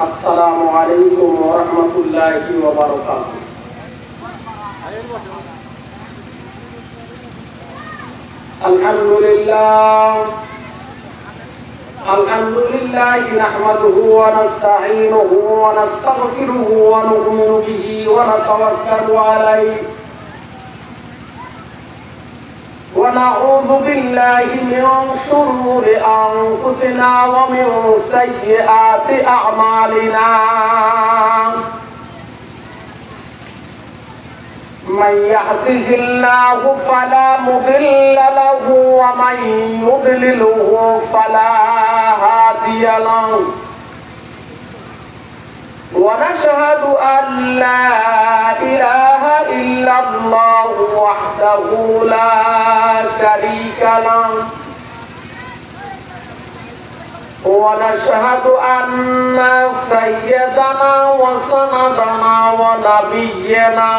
আসসালামু আলাইকুম ওয়া রাহমাতুল্লাহি ওয়া বারাকাতুহু। আলহামদুলিল্লাহ নাহমাদুহু ওয়া নাস্তাঈনুহু ওয়া নাস্তাগফিরুহু ওয়া নু'মিনু বিহি ওয়া নাতাওয়াক্কালু আলাইহি ونعوذ بالله من شرور أنفسنا ومن سيئات أعمالنا من يهده الله فلا مضل له ومن يضلله فلا هادي له ونشهد أن لا إله إلا الله وحده لا شريك له ونشهد أن سيدنا وسندنا ونبينا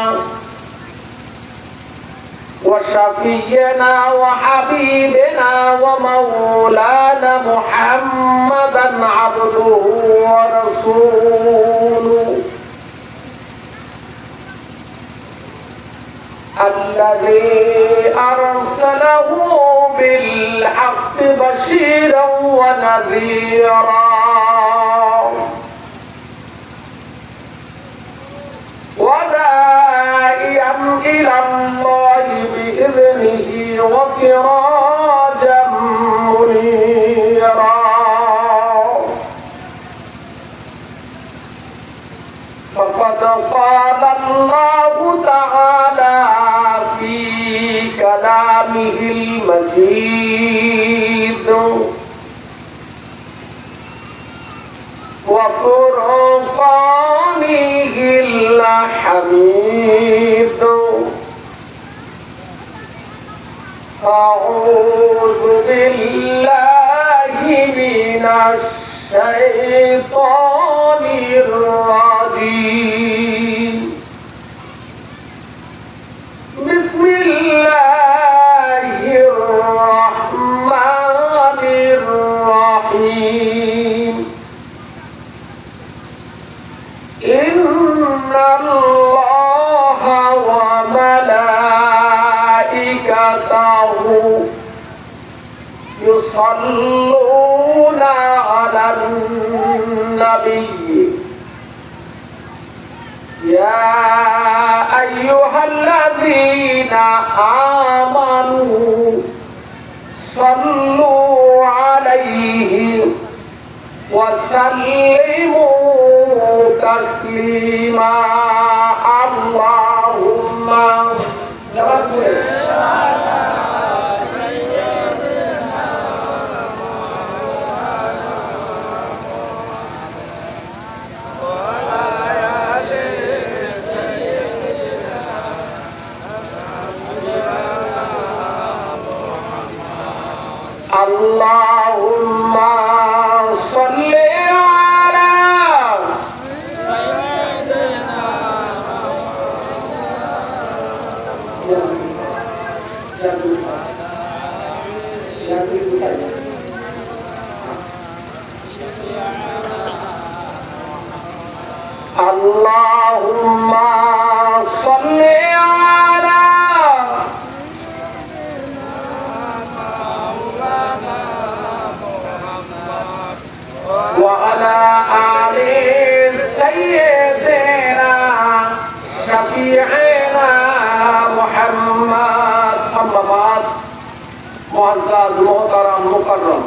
وشفينا وحبيبنا ومولانا محمدا عبده ورسوله الذي أرسله بالحق بشيرا ونذيرا وداعيا إلى الله بإذنه وسراجا منيرا فقد قال الله تعالى في كلامه المجيد وفرقانه الحميد أعوذ بالله من الشيطان الرجيم بسم الله الرحمن الرحيم إن الله وملائكته يصلون على النبي يا أيها الذين آمنوا صلوا عليه وسلموا تسليما اللهم اللهم صل على سيدنا اللهم صل على وعلى آل سيدنا شفيعنا محمد أما بعد معزز محترم মুকাররম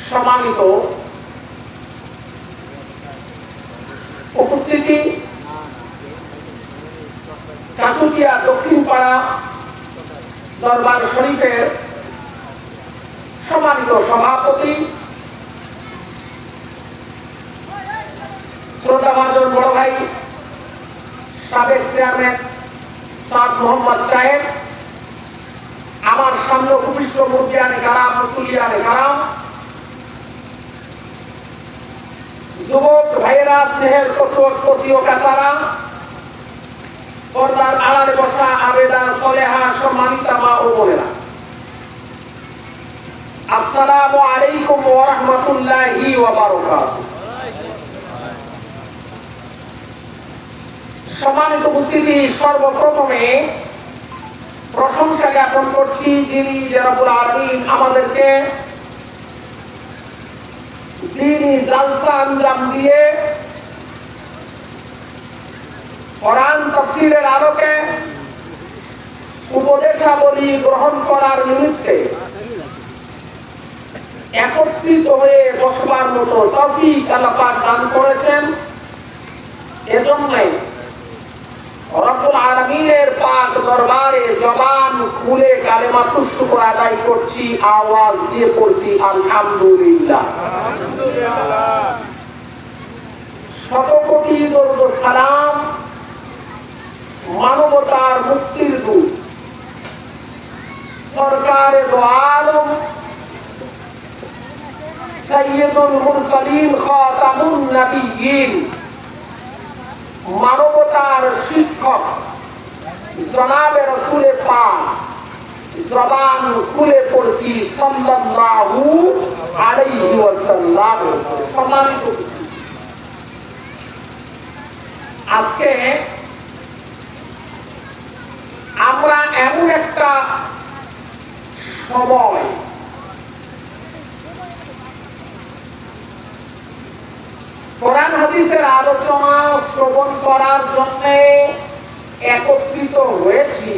সম্মানিত উপস্থিতি কাশুকিয়া দক্ষিণ পাড়া দরবার শরীফের সম্মানিত সভাপতি শ্রদ্ধাভাজন বড় ভাই সাবেক চেয়ারম্যান সাদ মোহাম্মদ সাহেব, আমার সামনে উপবিষ্ট মুরব্বিয়ানে কারাম মুসলিয়ানে কারাম, যুবক ভাইয়েরা, স্নেহের কচি ও কাছারা, পর্দার আড়ালে বসা আবেদা সলেহা সম্মানিতা মা ও বোনেরা, আসসালামু আলাইকুম ওয়া রাহমাতুল্লাহি ওয়া বারাকাতুহু। সম্মানিত উপস্থিতি, সর্বপ্রথমে প্রশংসা জ্ঞাপন করছি যিনি রব্বুল আলামিন আমাদেরকে দ্বীনি জালসা আঞ্জাম দিয়ে কোরআন তাফসীরের আলোকে উপদেশাবলী গ্রহণ করার নিমিত্তে একত্রিত হয়ে বসবার মতো তৌফিক আল্লাহ পাক দান করেছেন। এজন্যই রব্বুল আলামিনের পাক দরবারে জবান খুলে কালেমাতুশ শুকর আদায় করছি, আওয়াজ দিয়ে পড়ছি আলহামদুলিল্লাহ। শত কোটি দরুদ ও সালাম মানবতার মুক্তির দূত সরকারে দো আলম সাইয়্যিদুল মুরসালিন খাতামুন নবিয়্যিন, মানবতার শিক্ষক জনাবে রাসূলে পাক জবান খুলে পড়ছি সাল্লাল্লাহু আলাইহি ওয়াসাল্লাম। সম্মানিত আজকে আমরা এমন একটা সময় কোরআন হাদিসের আলোচনা শ্রবণ করার জন্য একত্রিত হয়েছি,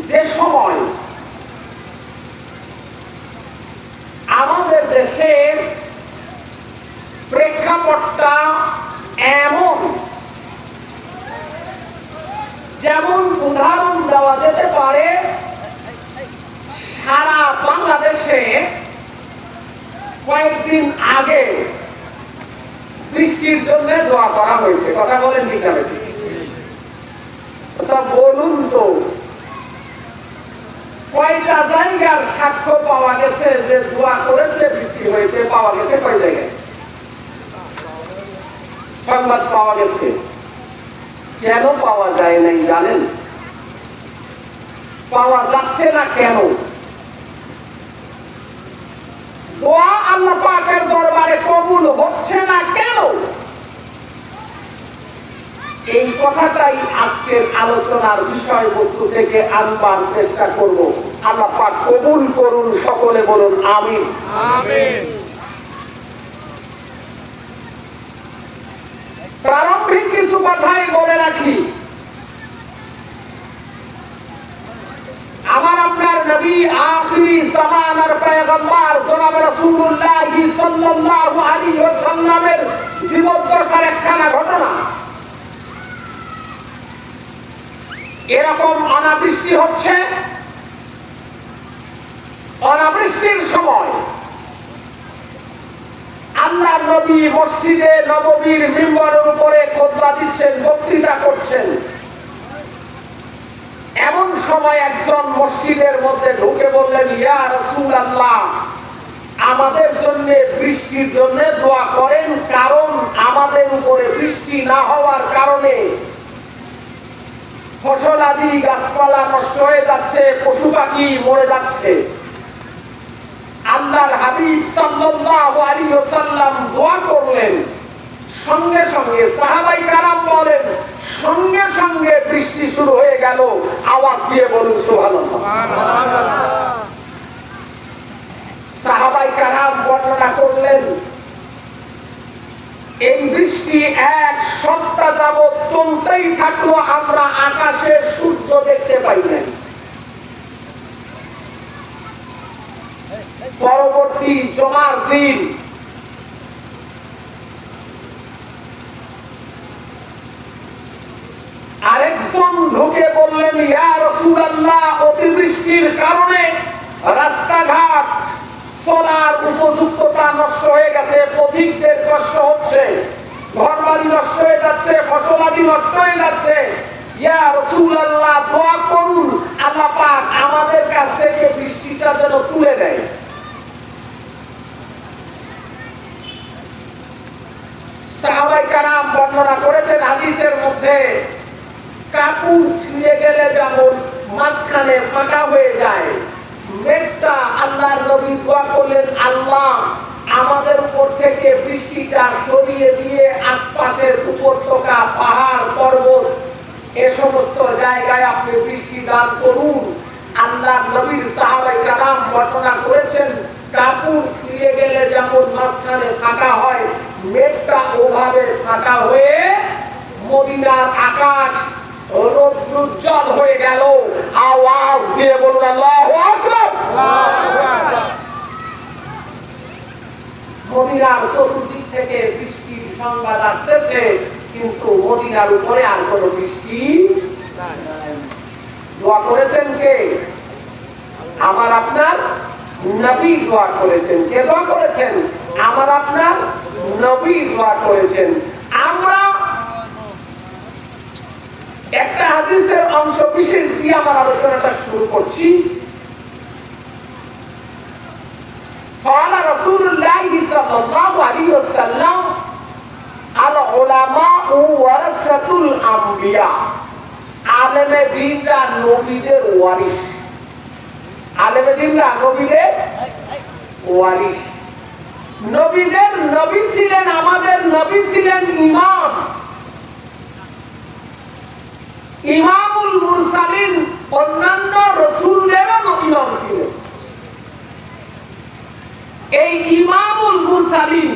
যে সময় আমাদের দেশের প্রেক্ষাপটটা এমন, যেমন উদাহরণ দেওয়া যেতে পারে সারা বাংলাদেশে কয়েকদিন আগে বৃষ্টির জন্য দোয়া করা হয়েছে। কথা বলেন ঠিক আছে? বলুন তো কয়টা জায়গার সাক্ষ্য পাওয়া গেছে যে দোয়া করেছে বৃষ্টি হয়েছে? পাওয়া গেছে কয় জায়গায়? সংবাদ পাওয়া গেছে। কেন পাওয়া যায় নাই জানেন? পাওয়া যাচ্ছে না কেন? দোয়া আল্লাহ পাকের দরবারে কবুল হচ্ছে না কেন? এই কথাটাই আজকের আলোচনার বিষয়বস্তু থেকে আনবার চেষ্টা করব। আল্লাহ পাক কবুল করুন, সকলে বলুন আমিন। আমিন। প্রারম্ভিক কিছু কথাই বলে রাখি। আমার আপনার নবী আখিরি জামানার পয়গম্বর জনাব রাসূলুল্লাহ সাল্লাল্লাহু আলাইহি ওয়াসাল্লামের জীবদ্দশার একখানা ঘটনা। এরকম অনাবৃষ্টি হচ্ছে, অনাবৃষ্টির সময় আল্লাহ নবী মসজিদে নববীর মিম্বরের উপরে খুতবা দিচ্ছেন, বক্তৃতা করছেন। এমন সময় একজন মসজিদের মধ্যে ঢুকে বললেন, ইয়া রাসূলুল্লাহ, আমাদের জন্য বৃষ্টির জন্য দোয়া করেন, কারণ আমাদের উপরে বৃষ্টি না হওয়ার কারণে ফসল আদি গাছপালা নষ্ট হয়ে যাচ্ছে, পশু পাখি মরে যাচ্ছে। আল্লাহর হাবিব সাল্লাল্লাহু আলাইহি ওয়াসাল্লাম দোয়া করলেন, সঙ্গে সঙ্গে সাহাবায়ে কেরাম বলেন সঙ্গে সঙ্গে বৃষ্টি শুরু হয়ে গেল। আওয়াজ দিয়ে বলুন সুবহানাল্লাহ। সাহাবায়ে কেরাম বর্ণনা করলেন, এই বৃষ্টি এক সপ্তাহ যাবৎ চলতেই থাকলো, আমরা আকাশে সূর্য দেখতে পাই নাই। পরবর্তী জুমার দিন আরেকজন ঢুকে বললেন, ইয়া রাসূলুল্লাহ, অতিবৃষ্টির কারণে রাস্তাঘাট চলার উপযুক্ততা নষ্ট হয়ে গেছে, পথিকদের কষ্ট হচ্ছে, ঘরবাড়ি নষ্ট হয়ে যাচ্ছে, ফসলাদি নষ্ট হয়ে যাচ্ছে। ইয়া রাসূলুল্লাহ, দোয়া করুন আল্লাহ পাক আমাদের কাছ থেকে বৃষ্টিটা যেন তুলে দেয়। সাহাবায়ে কেরাম বর্ণনা করেছেন হাদিসের মধ্যে, কাপড় ছিঁড়ে গেলে যেমন মাঝখানে ফাঁকা হয়ে যায়, মেঘটা আল্লাহর নবী দোয়া করলেন, আল্লাহ আমাদের উপর থেকে বৃষ্টিটা সরিয়ে দিয়ে আশপাশের উপত্যকা, পাহাড়, পর্বত এ সমস্ত জায়গায় আপনি বৃষ্টি দান করুন। আল্লাহর নবীর সাহাবায়ে কেরাম বর্ণনা করেছেন, কাপড় ছিঁড়ে গেলে যেমন মাঝখানে ফাঁকা হয়, মেঘটা ওভাবে ফাঁকা হয়ে মদিনার আকাশ রৌদ্রোজ্জ্বল হয়ে গেল। আওয়াজ দিয়ে বলুন আল্লাহু আকবার। মদিনার চতুর্দিক থেকে বৃষ্টির সংবাদ আসতেছে, কিন্তু মদিনার উপরে আর কোনো বৃষ্টি নাই। দোয়া করেছেন কে? আমার আপনার নবী দোয়া করেছেন। কে দোয়া করেছেন? আমার আপনার নবী দোয়া করেছেন। আমরা একটা হাদিসের অংশ বিশেষ দিয়ে আমার আলোচনাটা শুরু করছি। قال رسول الله صلى الله عليه وسلم العلماء ورثة الأنبياء আলেমে দ্বীনরা নবীদের ওয়ারিস। আলেমে দ্বীনরা নবীদের ওয়ারিস। নবীদের নবী ছিলেন, আমাদের নবী ছিলেন ইমাম, ইমামুল মুরসালিন। অন্যান্য রাসূলদেরও ইমাম ছিলেন। এই ইমামুল মুরসালিন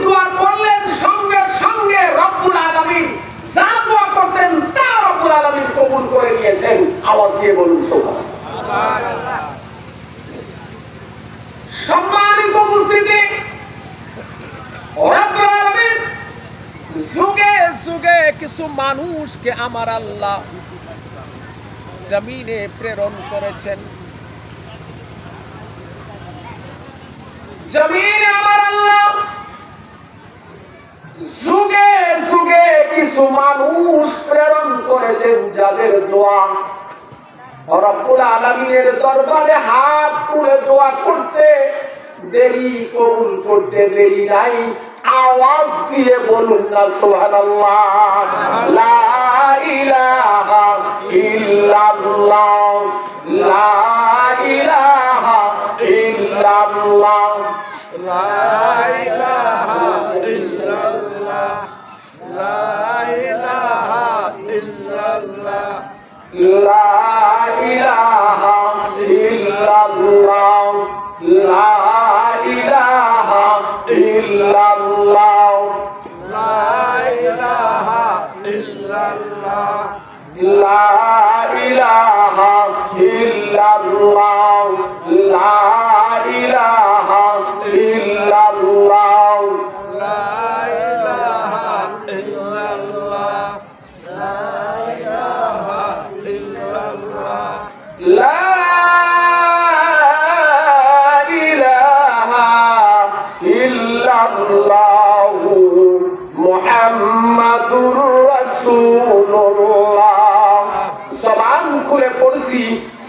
দোয়া করলেন, সঙ্গে সঙ্গে রব্বুল আলামিন যা দোয়া করতেন তা রব্বুল আলামিন কবুল করে নিয়েছেন। আওয়াজ দিয়ে বলুন সুবহানাল্লাহ। সম্মানিত উপস্থিতি, রব্বুল আলামিন যুগে যুগে কিছু মানুষকে আমার আল্লাহ জমিনে প্রেরণ করেছেন। জমিনে আমার আল্লাহ যুগে যুগে কিছু মানুষ প্রেরণ করেছেন, যাদের দোয়া রব্বুল আলামিনের দরবারে হাত তুলে দোয়া করতে দেরি, কবুল করতে দেরি নাই। আওয়াজ দিয়ে বলুন না সুবহানাল্লাহ। লা ইলাহা ইল্লাল্লাহ, লা ইলাহা ইল্লাল্লাহ, লা ইলাহা ইল্লাল্লাহ, লা ইলাহা ইল্লাল্লাহ, লা ইলাহা ইল্লাল্লাহ, লা ইলাহা ইল্লাল্লাহ, লা ইলাহা ইল্লাল্লাহ, লা ইলাহা ইল্লাল্লাহ, লা ইলাহা ইল্লাল্লাহ, লা ইলাহা ইল্লাল্লাহ, লা ইলাহা ইল্লাল্লাহ, লা মুহাম্মাদুর রাসূলুল্লাহ। জবান খুলে পড়ছি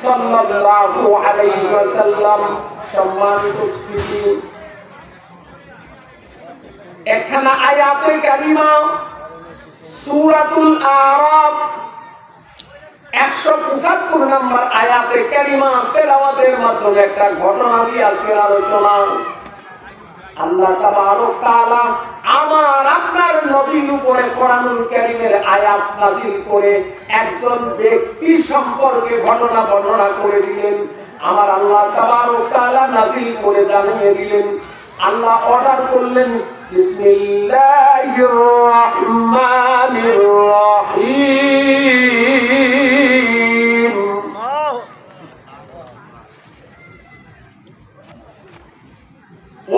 সাল্লাল্লাহু আলাইহি ওয়াসাল্লাম। সম্মানিত উপস্থিতি, একখানা আয়াতে কারিমা সূরাতুল আরাফ 175 নম্বর আয়াতে কারিমা তেলাওয়াতের মাধ্যমে একটা ঘটনা দিয়ে আজকের আলোচনা। আল্লাহ তাবারক তাআলা আমার আপনার নবীর উপরে কোরআনুল কারীমের আয়াত নাযিল করে একজন ব্যক্তি সম্পর্কে ঘটনা বর্ণনা করে দিলেন। আমার আল্লাহ তাবারক তাআলা নাযিল করে জানিয়ে দিলেন, আল্লাহ অর্ডার করলেন, বিসমিল্লাহির রহমানির রহিম।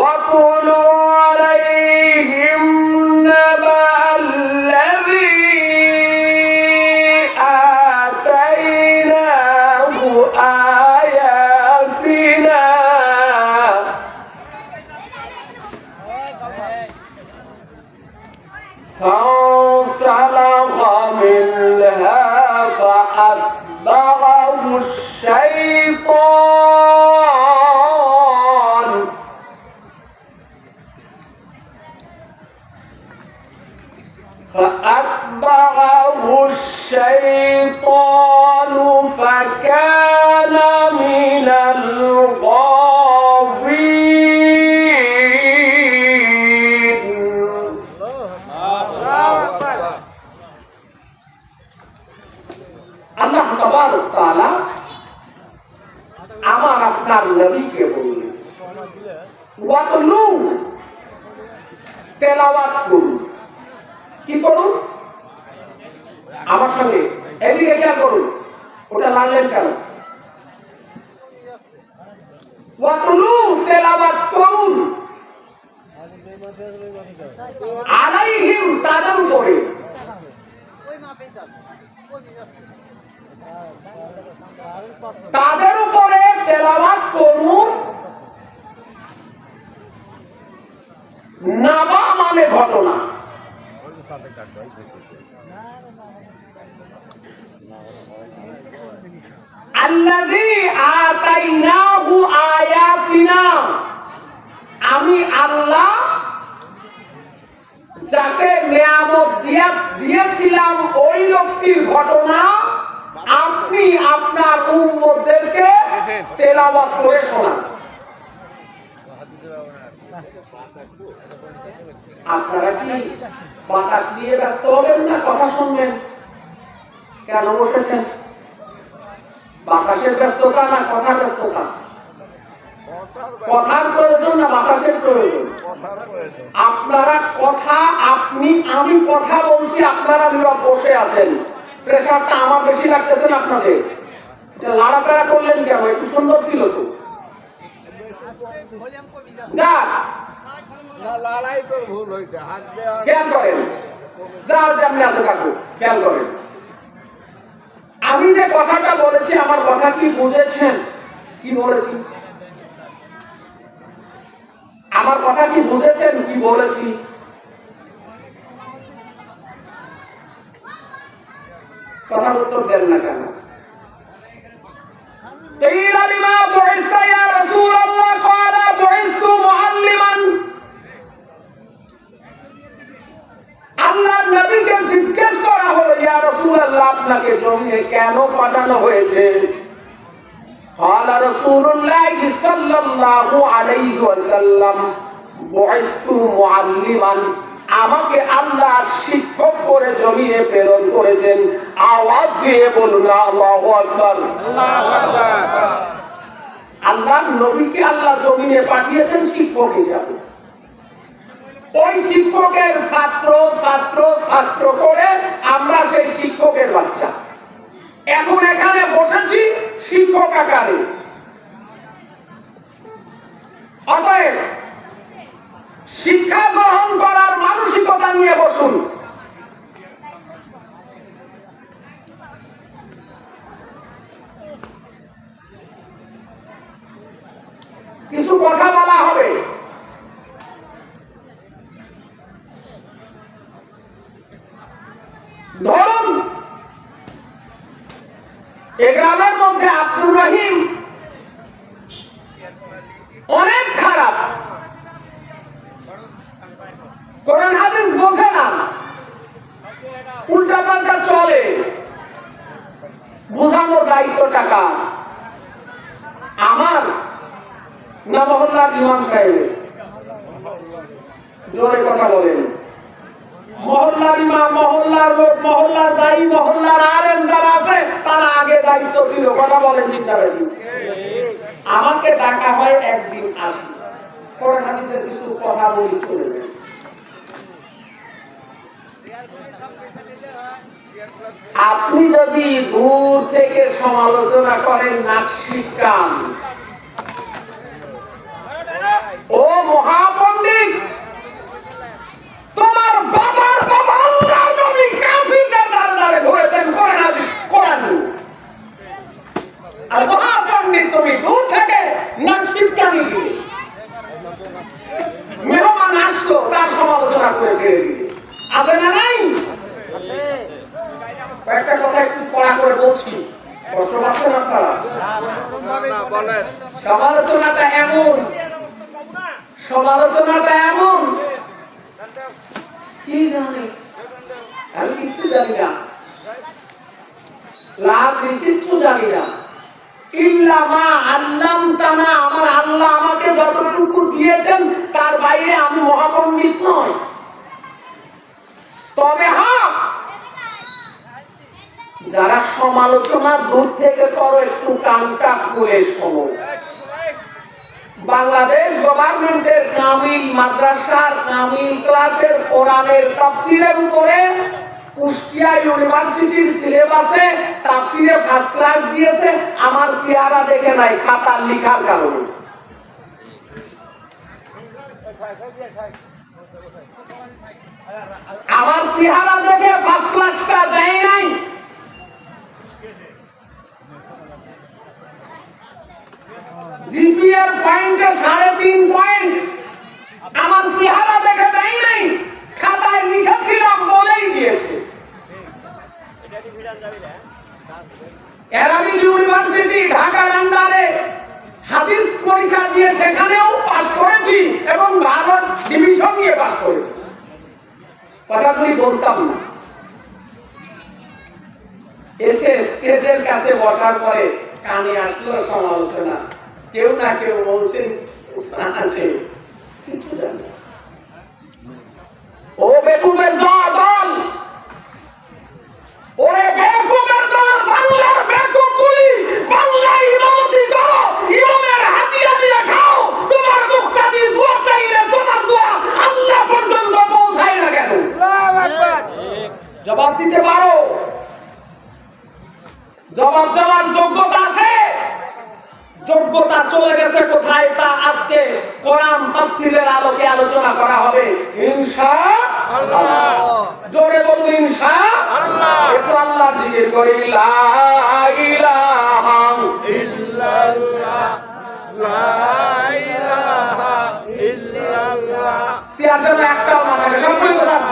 وَقُولُوا عَلَيْهِمْ نَبَأَ الَّذِي آتَيْنَاهُ آيَاتِنَا فَانسَلَخَ مِنْهَا فَأَتْبَعَهُ الشَّيْطَانُ الشيطان فكان من الغاوين আল্লাহ তাবারক তাআলা আমার আপনার নবীকে বললেন ওয়াতলু তেলাওয়াত করুন। কি করুন? আমার সঙ্গে এদিকে খেয়াল করুন। ওটা লাগলেন কেন? ওয়াতলু তেলাওয়াত করুন আলাইহিম তাদের উপরে তেলাওয়াত করুন। নাবা মানে ঘটনা, আল্লাযী আতাইনাহু আয়াতিনা আমি আল্লাহ যাকে নিয়ামত দিয়েছিলাম ওই লোকটির ঘটনা আপনি আপনার উম্মতদেরকে তেলাওয়াত করে শোনান। আপনারা কি বাতাস নিয়ে ব্যস্ত হবেন না কথা শুনবেন? কেন বসেছেন? বাতাসের ব্যস্ততা না কথার ব্যস্ততা? কথার প্রয়োজন না বাতাসের প্রয়োজন? আপনারা কথা আমি কথা বলছি, আপনারা নীরব বসে আছেন। প্রেশারটা আমার বেশি লাগতেছে না আপনাদের? লাড়াচাড়া করলেন কেন? একটু সুন্দর ছিল তো। যাক খেয়াল করেন, যার যেমনি আছে থাকুক, খেয়াল করেন। আমি যে কথাটা বলেছি আমার কথা কি বুঝেছেন? কি বলেছি? আমার কথা কি বুঝেছেন? কি বলেছি? কথার উত্তর দেন না কেন? আল্লাহর নবীকে জিজ্ঞেস করা হলো, ইয়া রাসূলুল্লাহ আপনাকে জমিনে কেন পাঠানো হয়েছে? قال رسول الله صلى الله عليه وسلم بعثت معلما আমাকে আল্লাহ শিক্ষক করে জমিনে প্রেরণ করেছেন। আওয়াজ দিয়ে বলুন আল্লাহু আকবার। আল্লাহু আকবার। আল্লাহর নবীকে আল্লাহ জমিনে পাঠিয়েছেন শিক্ষক হিসাবে। ওই শিক্ষকের ছাত্র ছাত্র ছাত্র করে আমরা সেই শিক্ষকের বাচ্চা। এখন এখানে বসেছি শিক্ষক আকারে। অতএব শিক্ষা গ্রহণ করার মানসিকতা নিয়ে বসুন। কিছু কথা বলা হবে। ধরুন এ গ্রামের মধ্যে আব্দুর রহিম অনেক খারাপ, কোরআন হাদিস বোঝে না, উল্টা পাল্টা চলে। বোঝানোর দায়িত্ব টাকা আমার না মহল্লার ইমাম সাহেবের? জোরে কথা বলেন। মহল্লার ইমাম, মহল্লার লোক, মহল্লার দায়ী, মহল্লার আলেম যারা আছে তারা আগে দায়িত্ব ছিল। কথা বলেন ঠিক না বেশি? আমাকে ডাকা হয় একদিন আসি, কোরআন হাদিসের কিছু কথা বলি চলে যায়। আপনি যদি দূর থেকে সমালোচনা করেন নাকশিট কান, ও মহাপণ্ডিত তোমার বাবার বাবা আল্লাহর নবী কাফিরদের দ্বারে দ্বারে ঘুরেছেন কোরআন হাদিস কোরআন। আর মহাপণ্ডিত তুমি দূর থেকে নাকশিট কানি দিয়ে মেহমান আসলো তার সমালোচনা করে ছেড়ে দিলে। আছে না নাই? একটা কথা একটু পড়া করে বলছি, কষ্ট পাচ্ছেন আপনারা? সমালোচনাটা এমন কি জানি আমি কিচ্ছু জানি না, কিচ্ছু জানি না। ইল্লা মা আল্লামতানা, আমার আল্লাহ আমাকে যতটুকু দিয়েছেন তার বাইরে আমি মহাপণ্ডিত নই। তবে হ্যাঁ, যারা সমালোচনা দূর থেকে করো একটু কানটা খুলে শোনো। বাংলাদেশ গভর্নমেন্টের কামিল মাদ্রাসার কামিল ক্লাসের কোরআনের তাফসীরের উপরে কুষ্টিয়া ইউনিভার্সিটির সিলেবাসে তাফসীরে ফার্স্ট ক্লাস দিয়েছে। আমার চেহারা দেখে নাই, খাতার লেখার কারণে। আমার চেহারা দেখে ফার্স্ট ক্লাসটা দেয় নাই। জিপিএর পয়েন্টে 3.5 পয়েন্ট, আমার চেহারা দেখে দেয় নাই, খাতায় লিখেছিলাম বলেই দিয়েছে। আরাবিক ইউনিভার্সিটি ঢাকার আন্ডারে হাদিস পরীক্ষা দিয়ে সেখানেও পাস করেছি এবং ভারত ডিভিশন নিয়ে পাস করেছি। কথাগুলি বলতাম না। এসে স্টেজের কাছে বসার পরে কানে আসলো সমালোচনা, কেউ না কেউ বলছেন কিছু জানি না। ও বেকুবের দল, ওরে বেকুবের দল, বাংলার বেকুবগুলি, বাংলায় ইমামতি করো, ইমামের হাতিয়া দিয়ে খাও। তোমার মুখটা দিয়ে দোয়া চাইলে তোমার দোয়া আল্লাহ পর্যন্ত পৌঁছায় না কেন? জবাব দিতে পারো? জবাব দেওয়ার যোগ্যতা আছে? যোগ্যতা চলে গেছে কোথায় তা আজকে কোরআন তাফসীরের আলোকে আলোচনা করা হবে ইনশাআল্লাহ। জোরে বলুন ইনশাআল্লাহ। একটু আল্লাহর জিকির করি, লা ইলাহা ইল্লাল্লাহ, লা ইলাহা ইল্লাল্লাহ। সিয়াজের একটাও না থাকে, সব বলবো স্যার,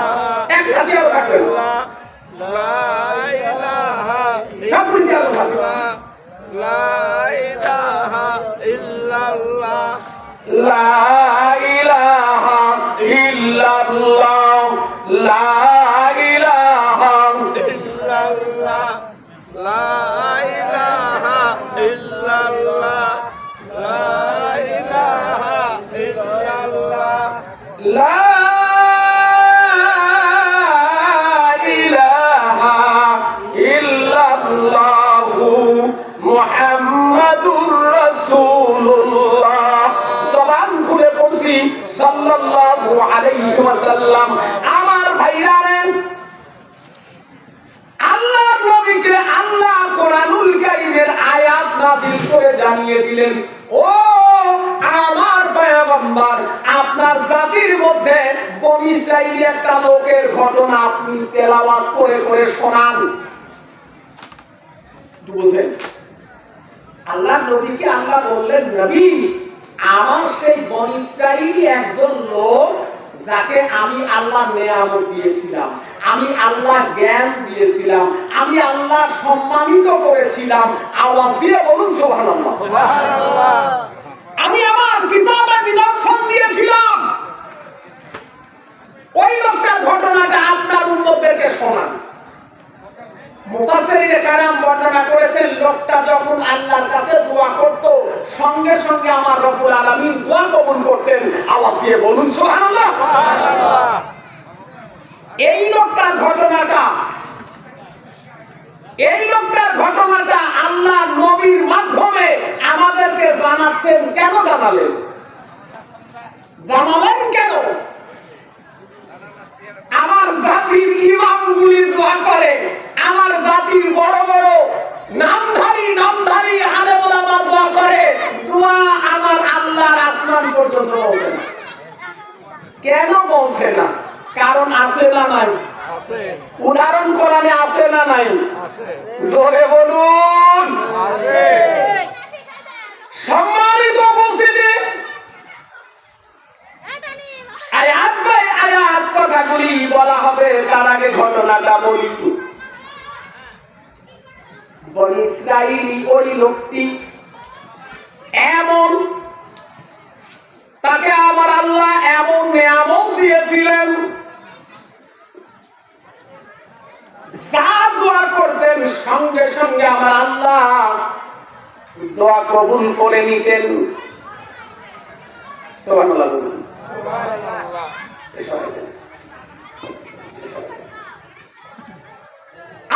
একটা সিয়াও থাকবে, লা ইলাহা সব সিয়াও থাকবে, লা ইলাহা ইল্লাল্লাহ, লা ইলাহা ইল্লাল্লাহ, লা ইলাহা ইল্লাল্লাহ, লা ইলাহা ইল্লাল্লাহ, লা ইলাহা ইল্লাল্লাহ, লা ইলাহা ইল্লাল্লাহ মুহাম্মাদুর রাসূলুল্লাহ। জবান খুলে পড়ছি সাল্লাল্লাহু আলাইহি ওয়াসাল্লাম। আমার ভাইরা রে, আল্লাহর নবীকে আল্লাহ কোরআনুল কারীমের আয়াত নাযিল করে জানিয়ে দিলেন, ও আমার পয়গম্বর, আপনার জাতির মধ্যে বনী ইসরাঈল একটা লোকের ঘটনা আপনি তেলাওয়াত করে করে শোনান। বুঝেন? আল্লাহ নবীকে আল্লাহ বললেন, নবী, আমার সেই বনী ইসরাঈলী একজন লোক যাকে আমি আল্লাহ নেয়ামত দিয়েছিলাম, আমি আল্লাহ জ্ঞান দিয়েছিলাম, আমি আল্লাহ সম্মানিত করেছিলাম। আওয়াজ দিয়ে বলুন সুবহানাল্লাহ। সুবহানাল্লাহ। আমি আমার কিতাবে নিদর্শন দিয়েছিলাম। ওই লোকটার ঘটনাটা আপনার উম্মতদেরকে শোনান। মুফাসসিরিনে কেরাম বর্ণনা করেছেন, লোকটা যখন আল্লাহর কাছে দোয়া করত, সঙ্গে সঙ্গে আমার রব্বুল আলামিন দোয়া কবুল করতেন। আওয়াজ দিয়ে বলুন সুবহানাল্লাহ। সুবহানাল্লাহ। এই লোকটার ঘটনাটা আল্লাহ নবীর মাধ্যমে আমাদেরকে জানাচ্ছেন। কেন জানালেন? কেন? আমার জাতির ইমামগুলি দোয়া করে, আমার জাতির বড় বড় নামধারী আলেম ওলামা দোয়া করে, দোয়া আমার আল্লাহর আসমান পর্যন্ত পৌঁছে না। কেন পৌঁছে না? কারণ আছে না নাই? আছে। উদাহরণ কোরআনে আছে না নাই? আছে। জোরে বলুন আছে। সম্মানিত উপস্থিতি, আয়াত বাই আয়াত কথাগুলি বলা হবে, তার আগে ঘটনাটা বলি। বনী ইসরাঈলী ওই লোকটি এমন, তাকে আমার আল্লাহ এমন নিয়ামত দিয়েছিলেন, দোয়া কবুল করে নিতেন। সুবহানাল্লাহ বলুন।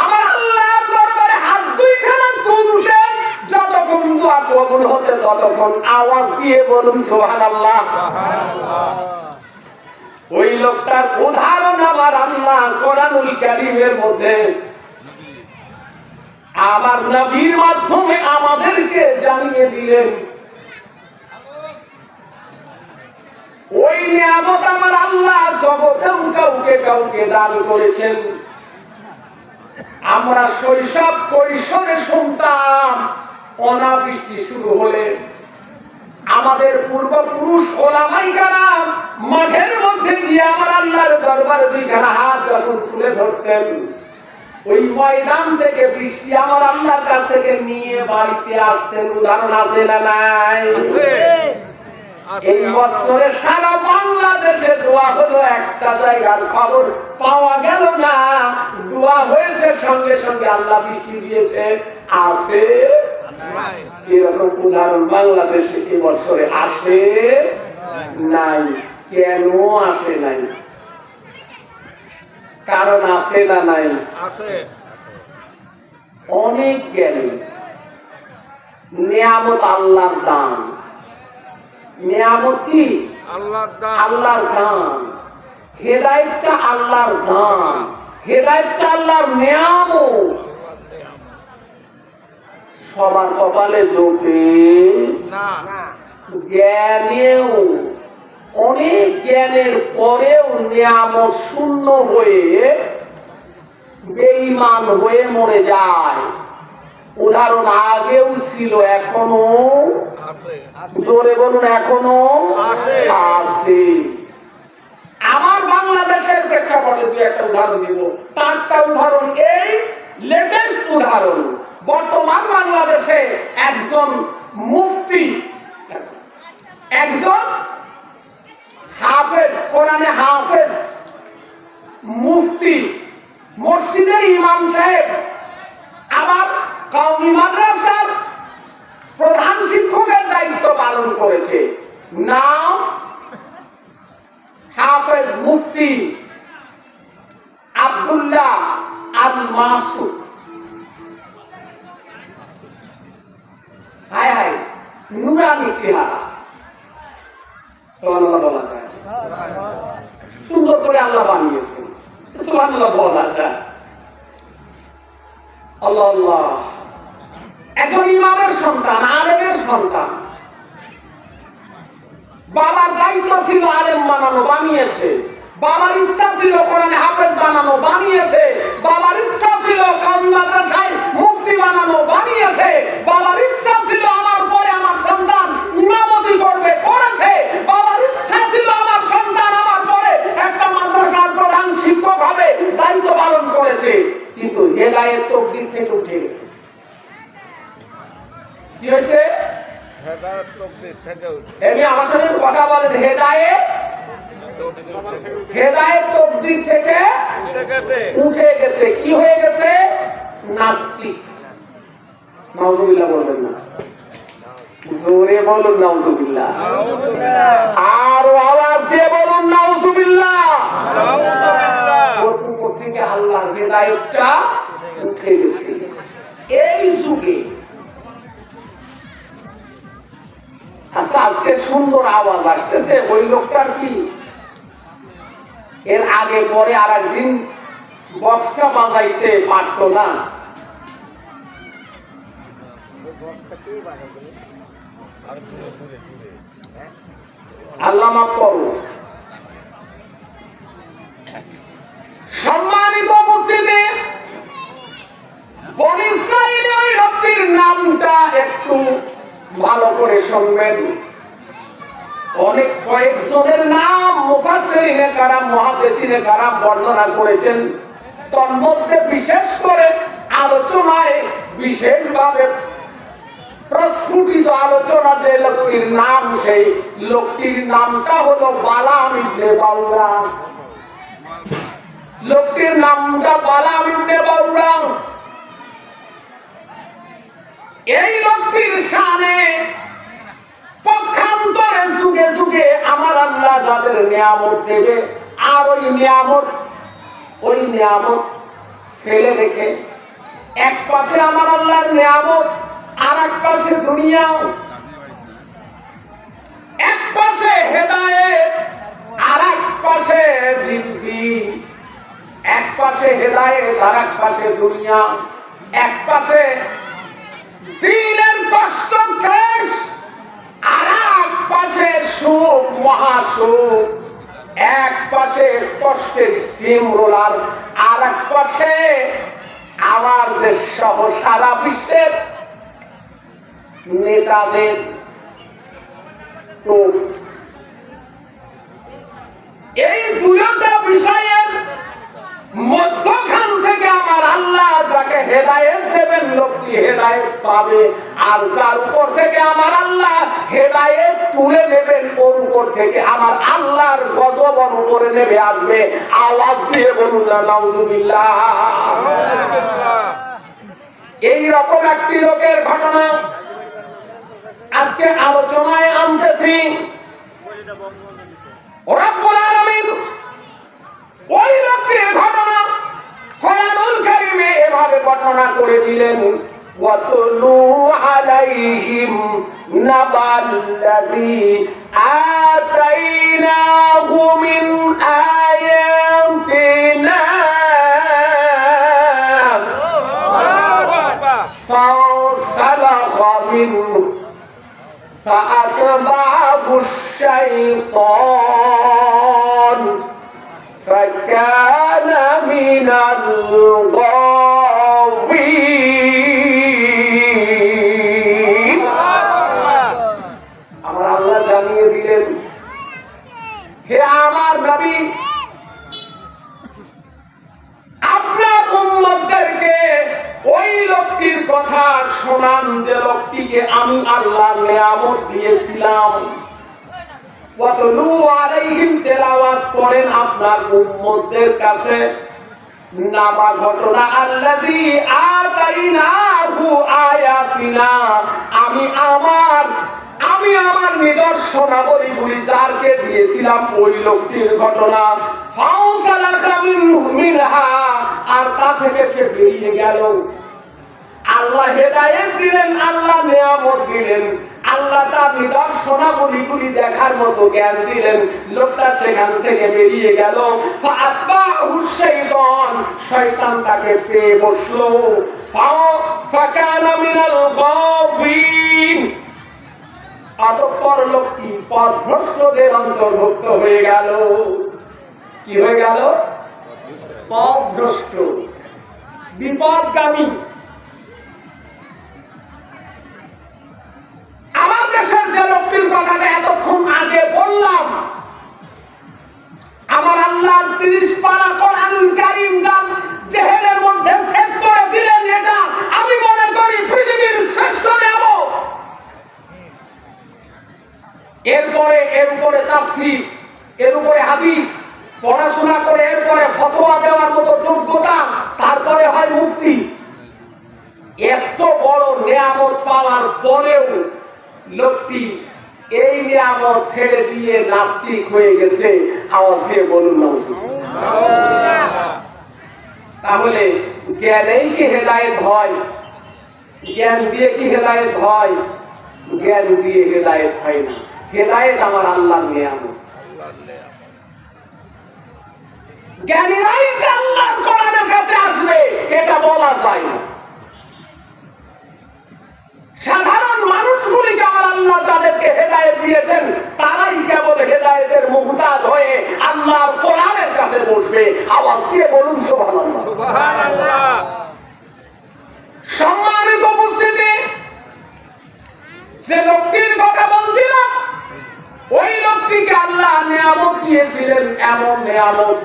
আমার আল্লাহর দরবারে হাত দুইখানা তুলতেন, যতক্ষণ দোয়া কবুল হতে ততক্ষণ আওয়াজ দিয়ে বলুন সুবহানাল্লাহ। ওই লোকটার উদাহরণ আমার আল্লাহ কোরআনুল কারীমের মধ্যে আমার নবীর মাধ্যমে আমাদেরকে জানিয়ে দিলেন। ওই নিয়ামত আমার আল্লাহ জগতেও কাউকে কাউকে দান করেছেন। আমরা শৈশব কৈশোরে শুনতাম অনাবৃষ্টি শুরু হলে আমাদের পূর্বপুরুষ ওলামায়ে কেরাম মাঠের মধ্যে গিয়ে আমার আল্লাহর দরবারে দুইখানা হাত যখন তুলে ধরতেন, ওই ময়দান থেকে বৃষ্টি আমার আল্লাহর কাছ থেকে নিয়ে বাড়িতে আসতেন। উদাহরণ আছে না নাই? এই বছরে সারা বাংলাদেশে দোয়া হলো, একটা জায়গার খবর পাওয়া গেল না। দোয়া হয়েছে, সঙ্গে সঙ্গে আল্লাহ বৃষ্টি দিয়েছে। আছে এরকম উদাহরণ বাংলাদেশে এ বছরে আসে নাই। কেন আসে নাই? কারণ আছে না নাই? অনেক জ্ঞানী। নিয়ামত আল্লাহর দান। নিয়ামত কি? আল্লাহর দান। হেদায়েতটা আল্লাহর দান। হেদায়েতটা আল্লাহর নিয়ামত। সবার কপালে জোটে না। জ্ঞানেও অনেক জ্ঞানের পরেও নিয়ামত শূন্য হয়ে বেঈমান হয়ে মরে যায়। উদাহরণ আগেও ছিল, এখনো জোরে বলুন, এখনো আছে। আমার বাংলাদেশের প্রেক্ষাপটে দুই একটা উদাহরণ দিব। টাটকা উদাহরণ, এই লেটেস্ট উদাহরণ। বর্তমান বাংলাদেশে একজন মুফতি, একজন হাফেজ, কোরআনে হাফেজ মুফতি, মসজিদের ইমাম সাহেব, আবার কওমি মাদ্রাসার প্রধান শিক্ষকের দায়িত্ব পালন করেছে। নাম হাফেজ মুফতি আব্দুল্লাহ আল মাসুদ। হায় হায়, নুরানি চেহারা। সুবহানাল্লাহ বলা যায়। সুন্দর করে আল্লাহ বানিয়েছেন। সুবহানাল্লাহ বলা যায়। আল্লাহ আল্লাহ। একজন ইমামের সন্তান, আলেমের সন্তান। বাবার দায়িত্ব ছিল আলেম বানানো, বানিয়েছে। বাবার ইচ্ছা ছিল কোরআনে হাফেজ বানানো, বানিয়েছে। বাবার ইচ্ছা ছিল কওমি মাদ্রাসায় মুফতি বানানো, বানিয়েছে। বাবার ইচ্ছা ছিল আমার পরে আমার সন্তান ইমামতি করবে, করেছে। বাবার ইচ্ছা ছিল আমার সন্তান আমার পরে একটা মাদ্রাসার প্রধান শিক্ষক হবে, দায়িত্ব পালন করেছে। কিন্তু হেদায়েত তকদির থেকে উঠে গেছে। কি হয়েছে? হেদায়েত তকদির থেকে উঠে। এমনি আমার সাথে কথা বলেন, হেদায়েত তকদির থেকে উঠে গেছে। কি হয়ে গেছে? নাস্তিক। নাউযুবিল্লাহ বলবেন না, জোরে বলুন নাউযুবিল্লাহ। আর আওয়াজ দিয়ে বলুন নাউযুবিল্লাহ। উপর থেকে আল্লাহর হেদায়েতটা উঠে গেছে। এই যুগে আচ্ছা, আজকে সুন্দর আওয়াজ আসতেছে, ওই লোকটার কি এর আগে পরে আর একদিন বক্সটা বাজাইতে পারতো না? আল্লাহ মাফ করো। সম্মানিত উপস্থিতি, বনী ইসরাঈলের ওই লোকটির নামটা একটু ভালো করে শুনবেন। অনেক কয়েকজনের নাম মুফাসসিরিনে কারাম, মুহাদ্দিসিনে কারাম বর্ণনা করেছেন। তন্মধ্যে বিশেষ করে আলোচনায় বিশেষভাবে প্রস্ফুটিত আলোচনা যে লোকটির নাম, সেই লোকটির নামটা হলো বালাম ইবনে বাউরা। লোকটির নামটা বালাম ইবনে বাউরা। এই লোকটির শানে পক্ষান্তরে যুগে যুগে আমার আল্লাহ যাদের নিয়ামত দেবে, আর ওই নিয়ামত ফেলে রেখে এক পাশে আমার আল্লাহর নিয়ামত, আর এক পাশে দুনিয়া, এক পাশে হেদায়েত আর এক পাশে বিদ্যি, এক পাশে হেদায়েত আর এক পাশে দুনিয়া, এক পাশে দিনের কষ্ট ক্লেশ আর এক পাশে সুখ মহাসুখ, এক পাশে কষ্টের স্টিম রোলার আর এক পাশে আমার দেশ সহ সারা বিশ্বের নেতাদের টোপ। এই দুইটা বিষয়ের মধ্যখান থেকে আমার আল্লাহ যাকে হেদায়েত দেবেন লোকটি হেদায়েত পাবে, আর যার উপর থেকে আমার আল্লাহ হেদায়েত তুলে নেবেন ওর উপর থেকে আমার আল্লাহর গজব ওর উপরে নেমে আসবে। আওয়াজ দিয়ে বলুন না নাউজুবিল্লাহ। এই রকম একটি লোকের ঘটনা আজকে আলোচনায় আনতেছি। রব্বুল আলামিন ওই লোকটির ঘটনা কোরআনুল কারীমে এভাবে বর্ণনা করে দিলেন, ওয়াতুলু আলাইহিম নাবাল্লাযী আতাইনাহু মিন আয়াতিনা ফাসালাখা মিনহু فأتبعه الشيطان فكان من الغاوين। আমার আল্লাহ জানিয়ে দিলেন, হে আমার নবী, আপনার উম্মতদেরকে ওই লোকটির কথা শোনান যে লোকটিকে আমি আল্লাহ নিয়ামত দিয়েছিলাম। ওয়াতলু আলাইহিম, তেলাওয়াত করেন আপনার উম্মতদের কাছে নামা ঘটনা আল্লাযী আতাইনাহু আয়াতিনা, আমি আমার নিদর্শনাবলীগুলি যারকে দিয়েছিলাম ওই লোকটির ঘটনা। ফাউসালাকা মিনহা, আর তা থেকে সে বেরিয়ে গেল। আল্লাহ হেদায়েত দিলেন, আল্লাহ নিয়ামত দিলেন, আল্লাহ তার নিদর্শনাবলীগুলি দেখার মতো জ্ঞান দিলেন, লোকটা সেখান থেকে বেরিয়ে গেল। ফাআতবাহু শাইতান, শয়তান তাকে পেয়ে বসলো। ফাকানা মিনাল গাওয়িন, অতঃপর লোকটি পথভ্রষ্টদের অন্তর্ভুক্ত হয়ে গেল। কি হয়ে গেল? পথভ্রষ্ট, বিপদগামী। আমার দেশের যে লোকটির কথাটা এতক্ষণ আগে বললাম, আমার আল্লাহর 30 পারা কোরআনুল কারীম যান জেহেলের মধ্যে সেট করে দিলেন, এটা আমি মনে করি পৃথিবীর শ্রেষ্ঠ নিয়ামত। এরপরে এর উপরে তাফসীর, এর উপরে হাদিস পড়াশোনা করে এরপরে ফতোয়া দেওয়ার মতো যোগ্যতা, তারপরে হয় মুফতি। এত বড় নিয়ামত পাওয়ার পরেও লোকটি এই নিয়ামত ছেড়ে দিয়ে নাস্তিক হয়ে গেছে। আওয়াজ দিয়ে বলুন না। তাহলে জ্ঞানেই কি হেদায়েত হয়? জ্ঞান দিয়ে কি হেদায়েত হয়? জ্ঞান দিয়ে হেদায়েত হয় না। হেদায়েত আমার আল্লাহর নিয়ামত। জ্ঞানীরাই যে আল্লাহর কোরআনের কাছে আসবে এটা বলা যায় না। সাধারণ মানুষগুলিকে আমার আল্লাহ যাদেরকে হেদায়েত দিয়েছেন তারাই কেবল হেদায়েতের মুহতাজ হয়ে আল্লাহর কোরআনের কাছে বসবে। আওয়াজ দিয়ে বলুন সুবহানাল্লাহ। সুবহানাল্লাহ। সম্মানিত উপস্থিতি, যে লোকটির কথা বলছিলাম ওই লোকটিকে আল্লাহ নিয়ামত দিয়েছিলেন, এমন নিয়ামত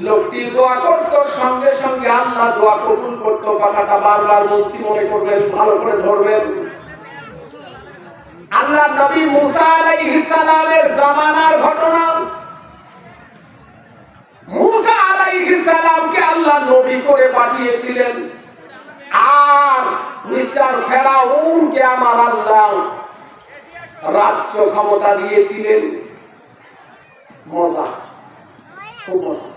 লোকটি দোয়া করত, সঙ্গে সঙ্গে আল্লাহ দোয়া কবুল করত। কথাটা বারবার বলছি, মনে করবেন, ভালো করে ধরবেন। আল্লাহ নবী মুসা আলাইহিস সালামের জামানার ঘটনা। মুসা আলাইহিস সালামকে আল্লাহ নবী করে পাঠিয়েছিলেন, আর মিস্টার ফেরাউনকে আমার আল্লাহ রাজ্য ক্ষমতা দিয়েছিলেন। মজা, খুব মজা।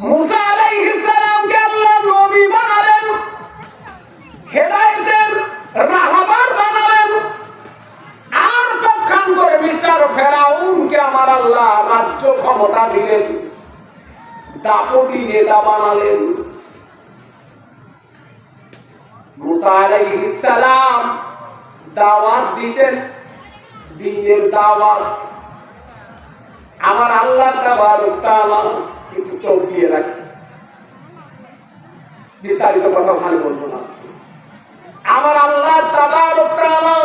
মুসা আলাইহিস সালামকে আল্লাহ নবী বানালেন, হেদায়েতের রাহবার বানালেন। আর পক্ষান্তরে মিস্টার ফেরাউনকে আমার আল্লাহ রাজ্য ক্ষমতা দিলেন, দাপটি নেতা বানালেন। মুসা আলাইহিস সালাম দাওয়াত দিতেন, দ্বীনের দাওয়াত। আমার আল্লাহ তাবারক তাআলা একটু চোখ দিয়ে রাখি, বিস্তারিত কথা ওখানে বলবো না। আমার আল্লাহ তাবারক তাআলা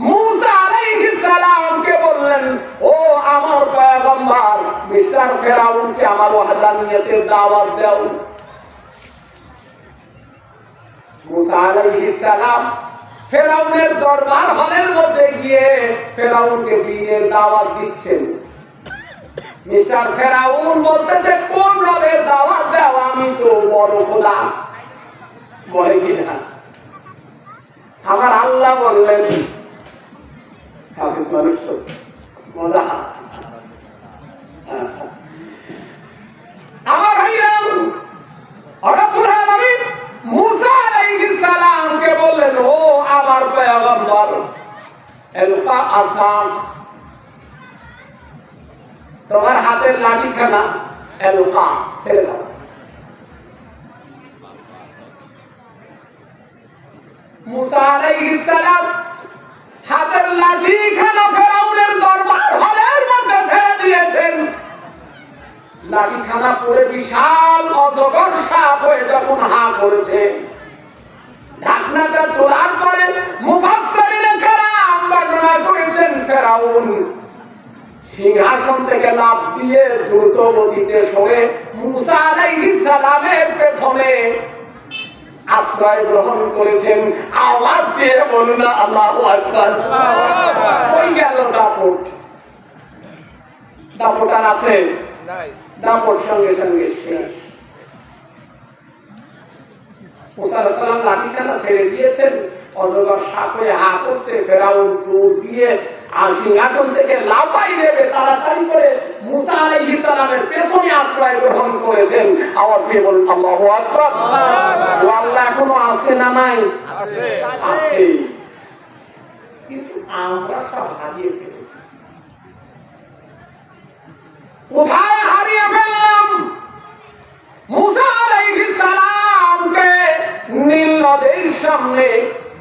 মুসা আলাইহিস সালামকে বললেন, ও আমার পয়গম্বর, মিস্টার ফেরাউনকে আমার ওয়াহদানিয়তের দাওয়াত দাও। মুসা আলাইহিস সালাম ফেরাউনের দরবার হলের মধ্যে গিয়ে ফেরাউনকে দ্বীনের দাওয়াত দিচ্ছেন। মিস্টার ফেরাউন বলতেছে, কোন রবের দাওয়াত দাও? আমি তো বড় খোদা, বলে কিনা? আমার আল্লাহ বললেন, মানুষ তো মজা। আমার ভাইরা, রব্বুল আলামিন মুসা আলাইহিস সালামকে বললেন, ও আমার পয়গম্বর, এলকা আসান, তোমার হাতের লাঠিখানা এলকা ফেলে দাও। মুসা আলাইহিস সালাম হাতের লাঠিখানা ফেরাউনের দরবার হলের মধ্যে ছেড়ে দিয়েছেন। লাঠিখানা পড়ে বিশাল অজগর সাপ হয়ে যখন হা করেছে, ঢাকনাটা তোলার পরে মুফাসসিরিনে কেরাম বর্ণনা করেছেন, ফেরাউন সিংহাসন থেকে লাফ দিয়ে দ্রুত গতিতে সরে মুসা আলাইহিস সালামের পেছনে আশ্রয় গ্রহণ করেছেন। আওয়াজ দিয়ে বলুন না আল্লাহু আকবার। ওই গেল দাপট, দাপট আর আছে নাই, দাপট সঙ্গে সঙ্গে শেষ। মুসা আলাইহিস সালাম লাঠিখানা ছেড়ে দিয়েছেন, অজগর সাপ হয়ে হা করছে। ফেরাউন দৌড় দিয়ে আর সিংহাসন থেকে লাফাই দেবে তাড়াতাড়ি করে মুসা আলাইহিস সালামের পেছনে আশ্রয় গ্রহণ করেছেন। আওয়াজ দিয়ে বলুন আল্লাহু আকবার। আল্লাহ এখনো আছে না নাই? আছে। কিন্তু আমরা সব হারিয়ে ফেলেছি। কোথায় হারিয়ে ফেললাম? মুসা আলাইহিস সালামকে নীল নদের সামনে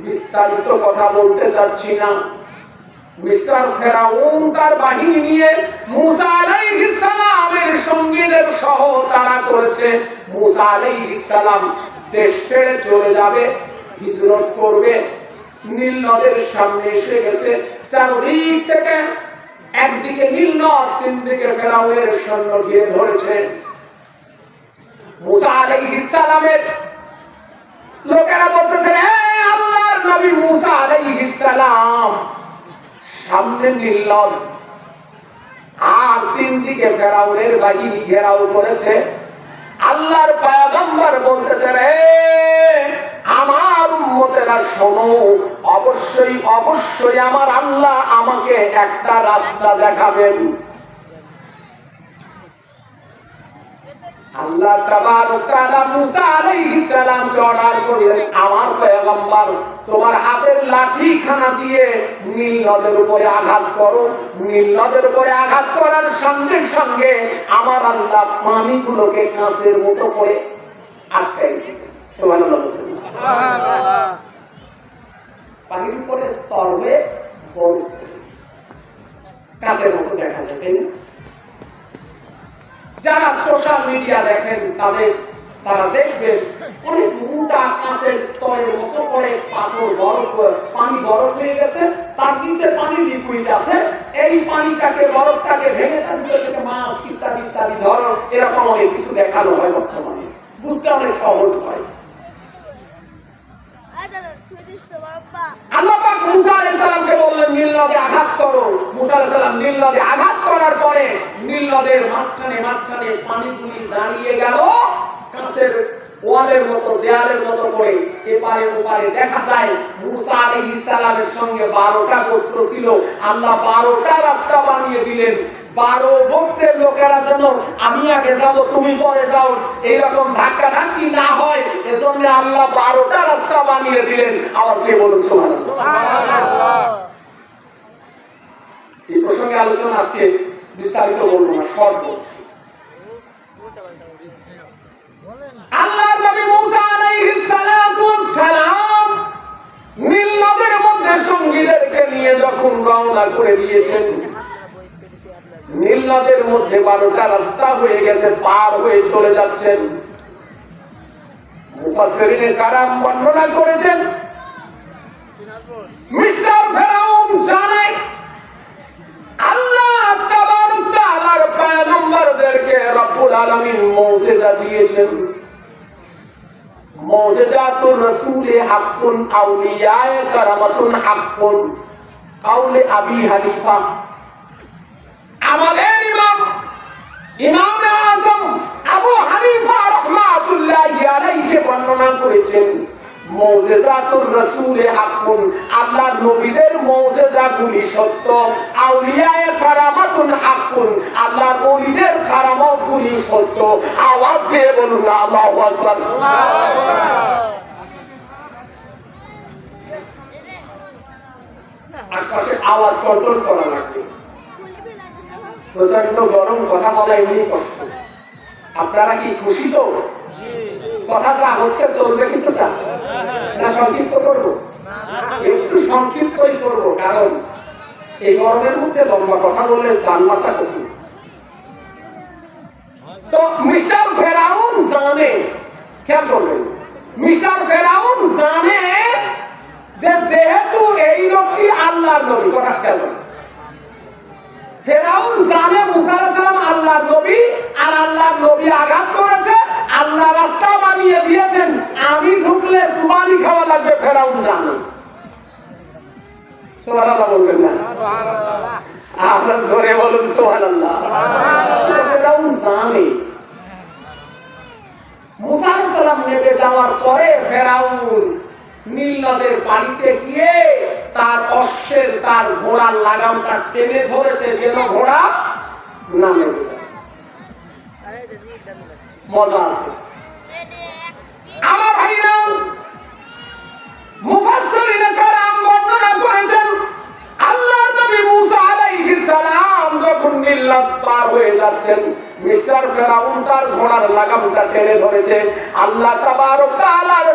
বিস্তারিত কথা বলতে চাচ্ছি না। মিস্টার ফেরাউন তার বাহিনী নিয়ে মুসা আলাইহিস সালামের সঙ্গীদের সহ তাড়া করেছে। মুসা আলাইহিস সালাম দেশ ছেড়ে চলে যাবে, হিজরত করবে। নীল নদের সামনে এসে গেছে, চারদিক থেকে একদিকে নীল নদ, তিন দিকে ফেরাউনের সৈন্য ঘিরে ধরেছে। মুসা আলাইহিস সালামের লোকেরা বলতেছে, হে আল্লাহর নবী মুসা আলাইহিস সালাম, সামনে নীল নদ আর তিন দিকে ফেরাউনের বাহিনী ঘেরাও করেছে। আল্লাহর পয়গম্বর বলতেছে, রে আমার উম্মতেরা শোনো, অবশ্যই অবশ্যই আমার আল্লাহ আমাকে একটা রাস্তা দেখাবেন। আল্লাহ তাবারক তাআলা মুসা আলাইহিস সালামকে অর্ডার করলেন, আমার পয়গম্বর তোমার হাতের লাঠিখানা দিয়ে নীল নদের উপরে আঘাত করো। নীল নদের উপরে আঘাত করার সঙ্গে সঙ্গে আমার আল্লাহ পানিগুলোকে কাঁচের মতো করে আটকাই দিবেন। সুবহানাল্লাহ, সুবহানাল্লাহ। পানির উপরে স্তর হয়ে বরফ কাঁচের মতো দেখা যায়, তাই না? যারা সোশ্যাল মিডিয়া দেখেন তারা দেখবেন অনেক মোটা কাঁচের স্তরের মতো করে পাথর বরফ, পানি বরফ হয়ে গেছে, তার নিচে পানি লিকুইড আছে। এই পানিটাকে বরফটাকে ভেঙে তার ভিতর থেকে মাছ ইত্যাদি ইত্যাদি ধরো, এরকম অনেক কিছু দেখানো হয় বর্তমানে, বুঝতে অনেক সহজ হয়। আল্লাহ পাক মুসা আলাইহিস সালামকে বললেন নীল নদে আঘাত করো। মুসা আলাইহিস সালাম নীল নদে আঘাত করার পরে নীল নদের মাঝখানে মাঝখানে পানিগুলি দাঁড়িয়ে গেল, কাঁচের ওয়ালের মতো দেয়ালের মতো করে এপারে ওপারে দেখা যায় মুসা আলাইহিস সালামের সঙ্গে 12টা গোত্র ছিল। আল্লাহ 12টা রাস্তা বানিয়ে দিলেন। 12 গোত্রের লোকেরা যেন আমি আগে যাব তুমি পরে যাও এইরকম ধাক্কা ধাক্কি না হয়, এজন্য আল্লাহ 12টা রাস্তা বানিয়ে দিলেন। আওয়াজ দিয়ে বলুন সুবহানাল্লাহ। এই প্রসঙ্গে আলোচনা আজকে বিস্তারিত বলবো না, শর্ট বলবো। আল্লাহর নবী মুসা আলাইহিস সালাতু ওয়াস সালাম নীল নদের মধ্যে সঙ্গীদেরকে নিয়ে যখন রওনা করে দিয়েছেন, নীল নদের মধ্যে 12টা রাস্তা হয়ে গেছে, পার হয়ে চলে যাচ্ছেন। মুফাসসিরিনে কারাম বর্ণনা করেছেন মিস্টার ফেরাউন জানে আল্লাহ তাবারক তাআলার পয়গম্বরদেরকে রব্বুল আলামিন মুজিজা দিয়েছেন। মুজিজাতুর রাসূলে হাক্কুন আউলিয়ায়ে কারামাতুন হাক্কুন, কাউলে আবি হানিফা। আমাদের ইমাম আযম আবু হানিফা রাহমাতুল্লাহি আলাইহি বর্ণনা করেছেন মুজিজাতুর রাসূলে হাক্কুন, আল্লাহর নবীদের মুজিজাগুলি সত্য, আউলিয়ায়ে কারামাতুন হাক্কুন, আল্লাহর ওলিদের কারামতগুলি সত্য। আওয়াজ দিয়ে বলুন আল্লাহু আকবার। আশপাশে আওয়াজ কন্ট্রোল করা লাগবে। প্রচন্ড গরম, কথা বলা এমনি কষ্ট। আপনারা কি খুশি তো? কথা যা হচ্ছে চলবে কিছুটা না সংক্ষিপ্ত করবো? একটু সংক্ষিপ্তই করবো, কারণ এই গরমের মধ্যে লম্বা কথা বললে জান বাঁচা কঠিন। তো মিস্টার ফেরাউন জানে, খেয়াল করবেন, মিস্টার ফেরাউন জানে যে যেহেতু এই লোকটি আল্লাহর নবী, কথা খেয়াল করবেন, ফেরাউন জানে মুসা আলাইহিস সালাম আল্লাহর নবী, আর আল্লাহর নবী আঘাত করেছে, আল্লাহ রাস্তা বানিয়ে দিয়েছেন, আমি ঢুকলে সুবানি খাওয়া লাগবে, ফেরাউন জানে। সুবহানাল্লাহ বলবেন না? সুবহানাল্লাহ। আপনারা জোরে বলুন সুবহানাল্লাহ। ফেরাউন জানে। মুসা আলাইহিস সালাম নেমে যাওয়ার পরে ফেরাউন নীল নদের পানিতে গিয়ে তার অশ্বের, তার ঘোড়ার লাগামটা টেনে ধরেছে যেন ঘোড়া নামে যায়। মজা আছে আমার ভাইরা। মুফাসসিরিনে কেরাম বর্ণনা করেছেন আল্লাহর নবী মুসা আলাইহিস সালাম যখন নীল নদ পার হয়ে যাচ্ছেন, মিস্টার ফেরাউন তার ঘোড়ার লাগামটা টেনে ধরেছে। আল্লাহ তাবারক তাআলার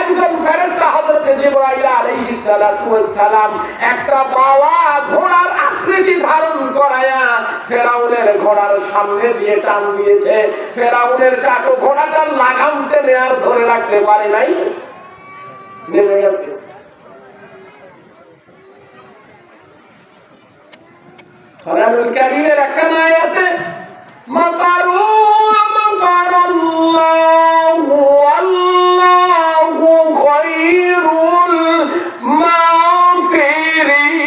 একজন ফেরেশতা হযরত জিবরাইল আলাইহিস সালাতু ওয়াস সালাম একটা বাওয়া ঘোড়ার আকৃতি ধারণ করায়া ফেরাউনের ঘোড়ার সামনে দিয়ে টান দিয়েছে। ফেরাউনের চাটু ঘোড়াটার লাগাম টেনে আর ধরে রাখতে পারে নাই, নেমে গেছে। কোরআনুল কারীমের একটা আয়াতে মাকারু মাকারাল্লাহু আল্লাহু খায়রুল মাকিরিন।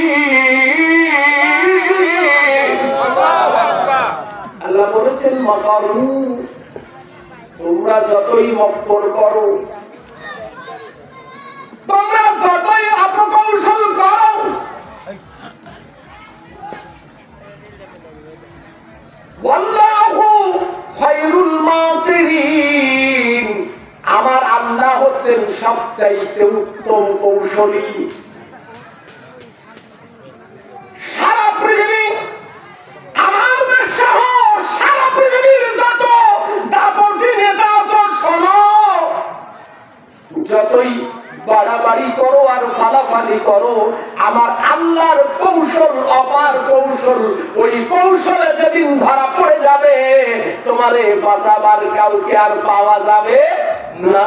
আল্লাহ বলেছেন মাকারু, তোমরা যতই মক্কর করো, তোমরা যতই অপকৌশল করো, আল্লাহু খায়রুল মাকিরিন, আমার আল্লাহ হচ্ছেন সবচাইতে উত্তম কৌশলী। সারা পৃথিবী আমার সহ সারা পৃথিবীর যত দাপটি নেতা আছে শোনো, যতই বাড়াবাড়ি করো আর ফালাফালি করো, আমার আল্লাহর কৌশল অপার কৌশল। ওই কৌশলে যেদিন ধরা পড়ে যাবে, তোমারে বাঁচাবার কাউকে আর পাওয়া যাবে না।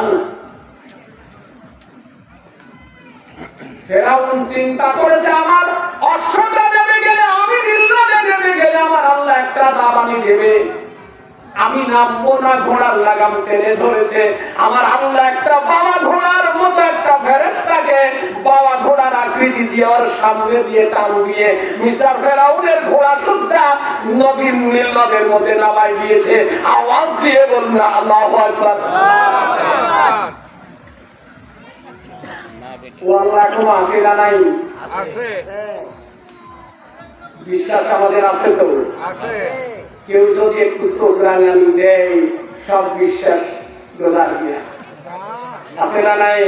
ফেরাউন চিন্তা করেছে আমার অশ্বটা নেমে গেলে, আমি নীল নদে নেমে গেলে আমার আল্লাহ একটা দাবানি দেবে, আমি নামবো না। ঘোড়ার লাগাম টেনে ধরেছে, আমার আল্লাহ একটা বাবা ঘোড়ার মতো একটা ফেরেশতাকে বাবা ঘোড়ার আকৃতি দিয়ে ওর সামনে দিয়ে টান দিয়ে মিস্টার ফেরাউনের ঘোড়া সুদ্ধা নদীর নীল নদের মধ্যে নামাই দিয়েছে। আওয়াজ দিয়ে বলুন আল্লাহু আকবার। ও আল্লাহ এখনো আছে না নাই? বিশ্বাস আমাদের আছে তো? কেউ যদি একটু চোখ রাঙানি দেয় সব বিশ্বাস গোজার গিয়া আছে না নাই?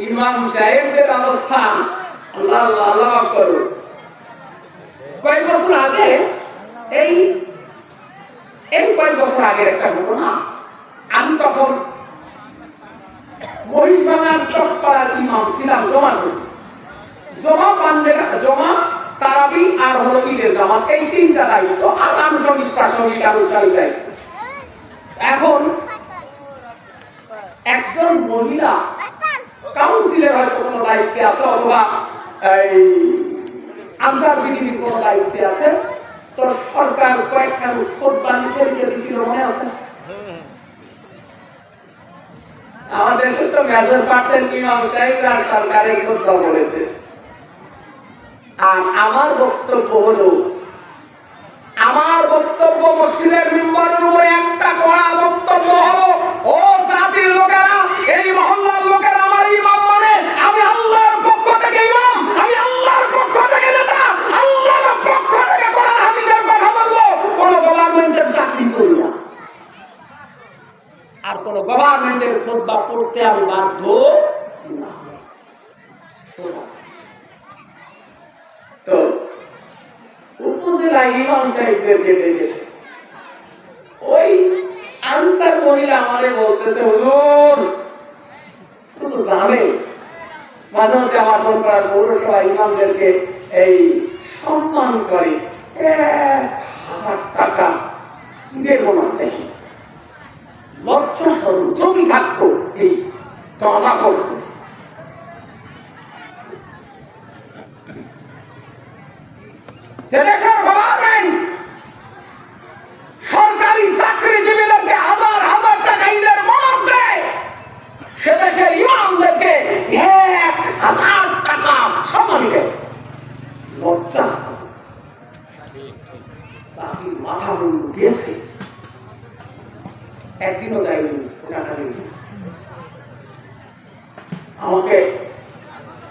ইমাম সাহেবদের অবস্থা আল্লাহ আল্লাহ করো। কয়েক বছর আগে এই কয়েক বছর আগের একটা ঘটনা, আমি তখন মহিষভাঙার চকপাড়ার ইমাম ছিলাম। জমা তারাবি আর হলো ঈদের জামাত, এই তিনটা দায়িত্ব, আর আনুষঙ্গিক প্রাসঙ্গিক আনুষ্ঠানিক দায়িত্ব। এখন একজন মহিলা কাউন্সিলের হয়তো কোনো দায়িত্বে আছে, অথবা এই আনসার বিডিবির কোনো দায়িত্বে আছে। তো সরকার কয়েকখান খুতবা লিখে দিয়েছিল, মনে আছে? আমাদের দেশে তো মেজর পার্সেন্ট ইমাম সাহেবরা সরকারের খুতবা বলেছে। আর আমার বক্তব্য হলো, আমার বক্তব্য মসজিদের মিম্বরের উপরে একটা কড়া বক্তব্য হলো, ও জাতির লোকেরা, এই মহল্লার লোকেরা, আমার ইমাম মানে আমি আল্লাহর পক্ষ থেকে ইমাম, আমি আল্লাহর পক্ষ থেকে নেতা, আল্লাহর পক্ষ থেকে কোরআন হাদিসের কথা বলবো। কোন গভর্নমেন্টের চাকরি করি না, আর কোন গভর্নমেন্টের খুতবা পড়তে আমি বাধ্য না। তো উপজেলা ইমাম সাহেবদেরকে ডেকেছে, ওই আনসার মহিলা আমারে বলতেছে, হুজুর তুমি জানে মাঝে মধ্যে আমার পৌরপাড়ার পৌরসভা ইমামদেরকে এই সম্মান করে 1,000 টাকা ঈদের বোনাস দেয়। লজ্জা শরম যদি থাকতো এই কথা করতো। সরকারি চাকরিজীবীদেরকে 1,000 টাকা ঈদের বোনাস দেয়, সেদেশের ইমামদেরকে 1,000 টাকা সম্মান দেয়। লজ্জা, চাকরির মাথা মুন্ডু গেছে, একদিনও যায়নি টাকা দিয়ে। আমাকে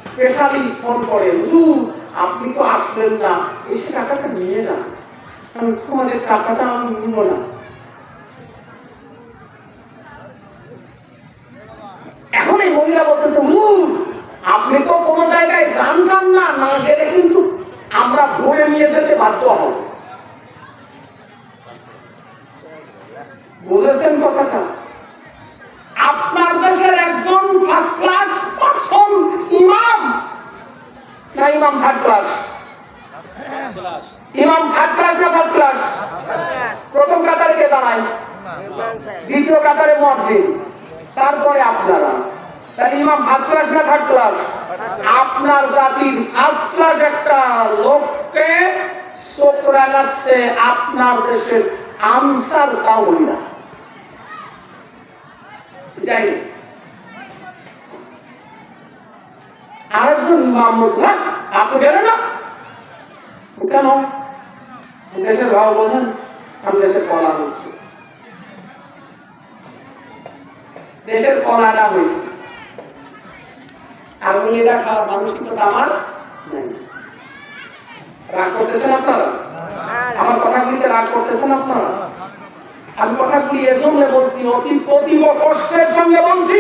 স্পেশালি ফোন করে, হুজুর আপনি তো আসবেন না, এসে টাকাটা নিয়ে যান। আমি তোমাদের টাকাটা আমি নিব না। এখন এই মহিলা বলতেছে, হুজুর আপনি তো কোনো জায়গায় জানতাম না, না গেলে কিন্তু আমরা ধরে নিয়ে যেতে বাধ্য হব। বুঝেছেন কথাটা? আপনার দেশের একজন ফার্স্ট ক্লাস পারসন ইমাম, না ইমাম থার্ড ক্লাস? ইমাম থার্ড ক্লাস না ফার্স্ট ক্লাস? প্রথম কাতারে কে দাঁড়ায়? দ্বিতীয় কাতারে মুয়াজ্জিন, তারপরে আপনারা। তাহলে ইমাম ফার্স্ট ক্লাস না থার্ড ক্লাস? আপনার জাতির ফার্স্ট ক্লাস একটা লোককে চোখ রাগাচ্ছে আপনার দেশের আনসার কাউরিরা। যাই আরেকজন ইমাম, আপনি গেলেন না কেন? দেশের ভাব বোঝেন, আমি দেশের কলা হয়েছি, দেশের কলাটা হয়েছে, আমি এটা খাওয়ার মানসিকতা আমার নাই। রাগ করতেছেন আপনারা? আমার কথাগুলিতে রাগ করতেছেন আপনারা? আমি কথাগুলি এজন্য বলছি, অতীব কষ্টের সঙ্গে বলছি।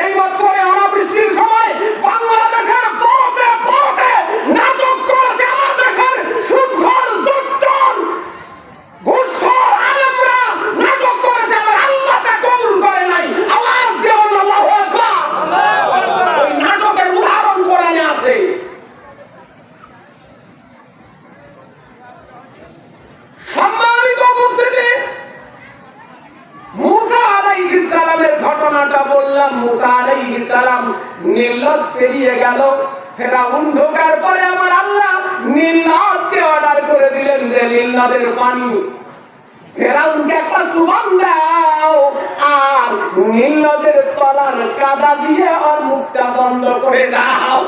এই বছরে অনাবৃষ্টির সময় বাংলাদেশের পরতে পরতে নাটক করেছে আমার দেশের সুদখোর, জুটচোর, ঘুষখোর আলেমরা নাটক করেছে। আমার আল্লাহ তা কবুল করে নাই। আওয়াজ দিয়ে আল্লাহু আকবার। ওই নাটকের উদাহরণ কোরআনে আছে। সম্মানিত উপস্থিতি, মুসা আলাইহিস সালামের ঘটনাটা বললাম। মুসা আলাইহিস সালাম নীল নদ পেরিয়ে গেল। ফেরাউন ঢোকার পরে আমার আল্লাহ নীল নদকে অর্ডার করে দিলেন যে নীল নদের পানি ফেরাউনকে একটা সুবান দাও, আর নীল নদের তলার কাদা দিয়ে ওর মুখটা বন্ধ করে দাও।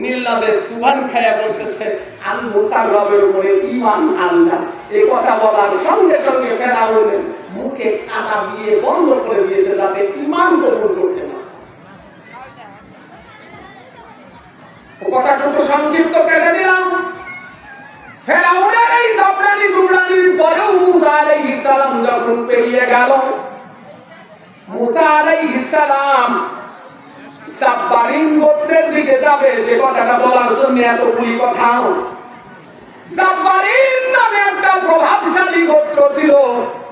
নীলনদে সুবহান খায়া বলতেছে আমি মুসার রবের উপরে ঈমান আনলাম। এই কথা বলার সঙ্গে সঙ্গে ফেরাউনের মুখে কাদা দিয়ে বন্ধ করে দিয়েছে যাতে ঈমান কবুল করতে না। কথাটুকু সংক্ষিপ্ত কেটে দিলাম। ফেরাউনের এই দপরানি দুবরানির পরেও মুসা আলাইহিস সালাম যখন পেরিয়ে গেল, মুসা আলাইহিস সালাম জাব্বারিন গোত্রের দিকে যাবে। যে কথাটা বলার জন্য এতগুলি কথা, জাব্বারিন নামে একটা প্রভাবশালী গোত্র ছিল,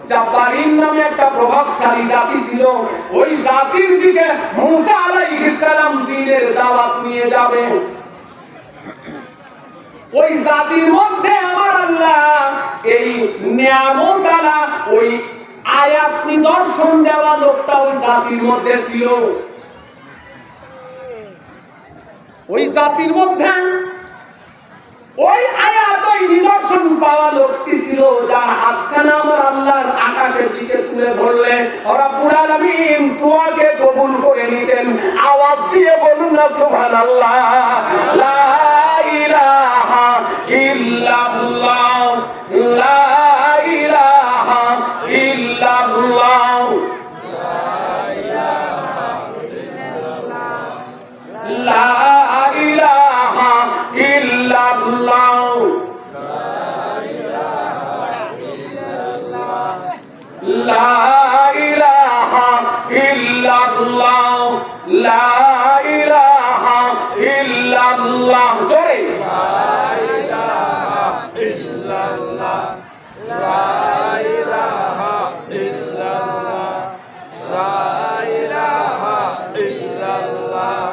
জাব্বারিন নামে একটা প্রভাবশালী জাতি ছিল। ওই জাতির দিকে মুসা আলাইহিস সালাম দ্বীনের দাওয়াত নিয়ে যাবে। ওই জাতির মধ্যে আমার আল্লাহ এই নিয়ামত আলা ওই আয়াত নিদর্শন দেওয়া লোকটা ওই জাতির মধ্যে ছিল। ওই জাতির মধ্যে ওই আয়াত ওই নিদর্শন পাওয়া লোকটি ছিল, যার হাতখানা আমার আল্লাহর আকাশের দিকে তুলে ধরলে রব্বুল আলামিন তোমাকে কবুল করে নিতেন। আওয়াজ দিয়ে বলুন না সুবহানাল্লাহ। লা ইলাহা ইল্লাল্লাহ, লা ইলাহা ইল্লাল্লাহ, লা ইলাহা ইল্লাল্লাহ, লা ইলাহা ইল্লাল্লাহ, লা ইলাহা ইল্লাল্লাহ। জোরে লা ইলাহা ইল্লাল্লাহ, লা ইলাহা ইল্লাল্লাহ, লা ইলাহা ইল্লাল্লাহ,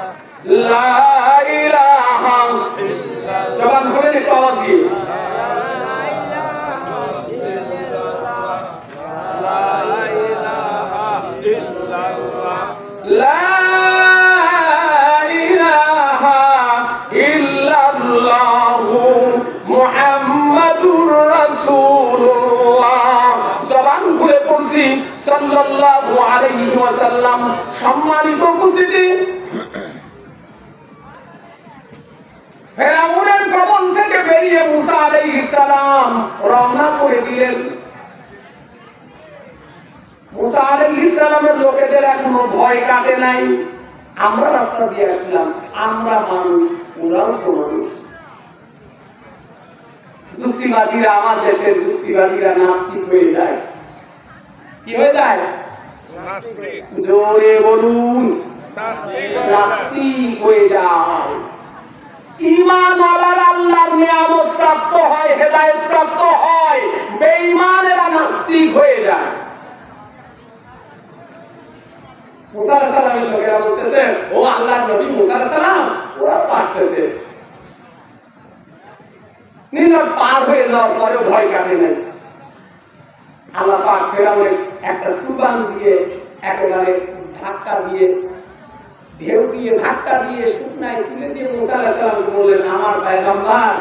লা ইলাহা ইল্লাল্লাহ। জবান খুলে একটু আওয়াজ দিয়ে সাল্লাল্লাহু আলাইহি ওয়াসাল্লাম। সম্মানিত উপস্থিতি, ফেরাউনের কবল থেকে বেরিয়ে মুসা আলাইহিস সালাম রওনা করে দিলেন। মুসা আলাইহিস সালামের লোকেদের এখনো ভয় কাটে নাই। আমরা রাস্তা দিয়ে আসলাম, আমরা মানুষ, ওরাও তো মানুষ। যুক্তিবাদীরা, আমার দেশের যুক্তিবাদীরা নাস্তিক হয়ে যায়। কি হয়ে যায়? জোরে বলুন, নাস্তিক হয়ে যায়। ঈমানওয়ালারা আল্লাহর নিয়ামত প্রাপ্ত হয়, হেদায়েত প্রাপ্ত হয়, বেঈমানেরা নাস্তিক হয়ে যায়। মুসা আলাইহিস সালামের লোকেরা বলতেছে ও আল্লাহর নবী মুসা আলাইহিস সালাম, ওরা আসতেছে। নীল পার হয়ে যাওয়ার পরে ভয় কাটে নাই। আল্লাহ পাক ফেরাউনের একটা সুবান দিয়ে একেবারে ধাক্কা দিয়ে, ঢেউ দিয়ে, ধাক্কা দিয়ে শুকনায় তুলে দিয়ে মুসা আলাইহিস সালামকে বললেন, আমার পয়গম্বর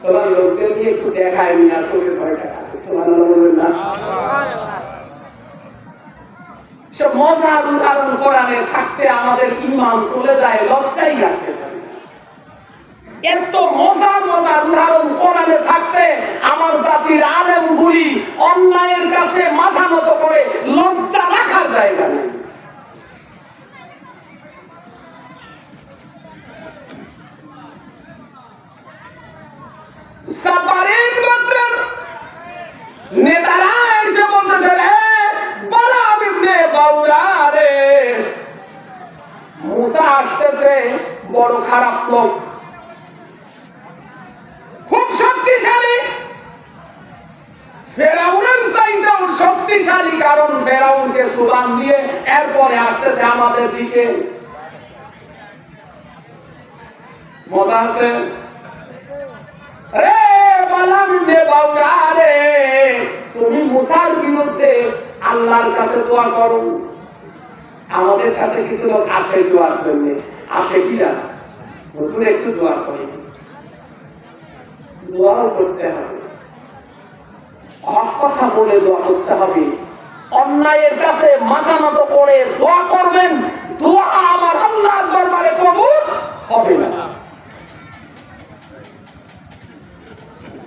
তোমার লোকদের নিয়ে একটু দেখায় নি, আর তোকে ভয়টা কাটে। সুবহানাল্লাহ বলবেন না? সব মজার উদাহরণ কোরআনে থাকতে আমাদের ঈমান চলে যায়, লজ্জাই রাখতে পারে। এত মজার মজার উদাহরণ কোরআনে থাকতে আমার জাতির আলেমগুলি অন্যায়ের কাছে মাথা নত করে লজ্জা রাখার জায়গা নেই। জাব্বারিন গোত্রের নেতারা এসে বলতেছে, বালাম ইবনে বাউরা রে, মুসা আসতেছে, বড় খারাপ লোক, খুব শক্তিশালী, ফেরাউনের চাইতেও শক্তিশালী। কারণ ফেরাউনকে সুবান দিয়ে এরপরে আসতেছে আমাদের দিকে। মজা আছে রে? বালাম ইবনে বাউরা রে, তুমি মুসার বিরুদ্ধে আল্লাহর কাছে দোয়া করো। আমাদের কাছে কিছু লোক আসে দোয়ার জন্য, আসে কিনা হুজুর একটু দোয়া করি। দোয়াও করতে হবে, হক কথা বলে দোয়া করতে হবে। অন্যায়ের কাছে মাথা নত করে দোয়া করবেন, দোয়া আমার আল্লাহর দরবারে কবুল হবে না।